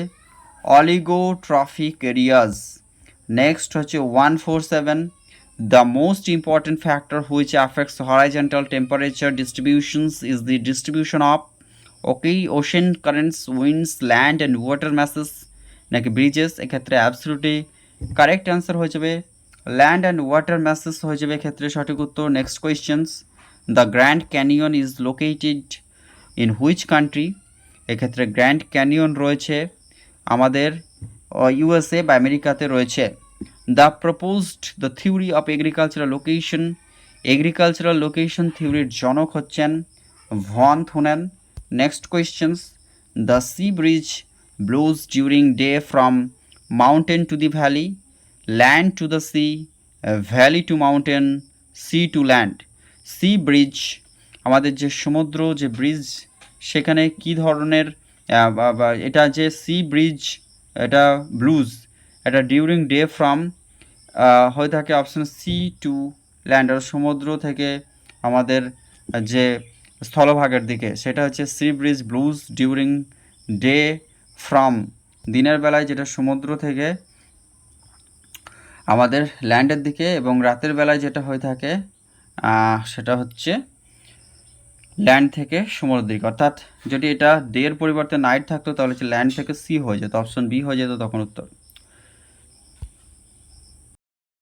অলিগোট্রফিক এরিয়াস। নেক্সট হচ্ছে 147, the most important factor which affects horizontal temperature distributions is the distribution of ocean currents, winds, land and water masses নাকি Bridges? এক্ষেত্রে absolutely correct answer হয়ে যাবে land and water masses হয়ে যাবে ক্ষেত্রে সঠিক উত্তর। Next questions, the Grand Canyon is located in which country? এক্ষেত্রে গ্র্যান্ড ক্যানিয়ন রয়েছে আমাদের ইউএসএ বা আমেরিকাতে রয়েছে। The proposed the theory of agricultural location, agricultural location থিওরির জনক হচ্ছেন von Thunen. Next questions, the sea breeze blows during day from mountain to the valley, land to the sea, valley to mountain, sea to land. Sea breeze আমাদের যে সমুদ্র যে bridge সেখানে কি ধরনের এটা যে সি ব্রিজ এটা ব্লুজ এটা ডিউরিং ডে ফ্রম হয়ে থাকে অপশন সি টু ল্যান্ড, আর সমুদ্র থেকে আমাদের যে স্থলভাগের দিকে সেটা হচ্ছে sea breeze blows during day from, দিনের বেলায় যেটা সমুদ্র থেকে আমাদের ল্যান্ডের দিকে, এবং রাতের বেলায় যেটা হয়ে থাকে সেটা হচ্ছে ল্যান্ড থেকে সমুদ্রের দিকে। অর্থাৎ যদি এটা ডে এর পরিবর্তে নাইট থাকতো তাহলে হচ্ছে ল্যান্ড থেকে সি হয়ে যেত, অপশন বি হয়ে যেত তখন উত্তর।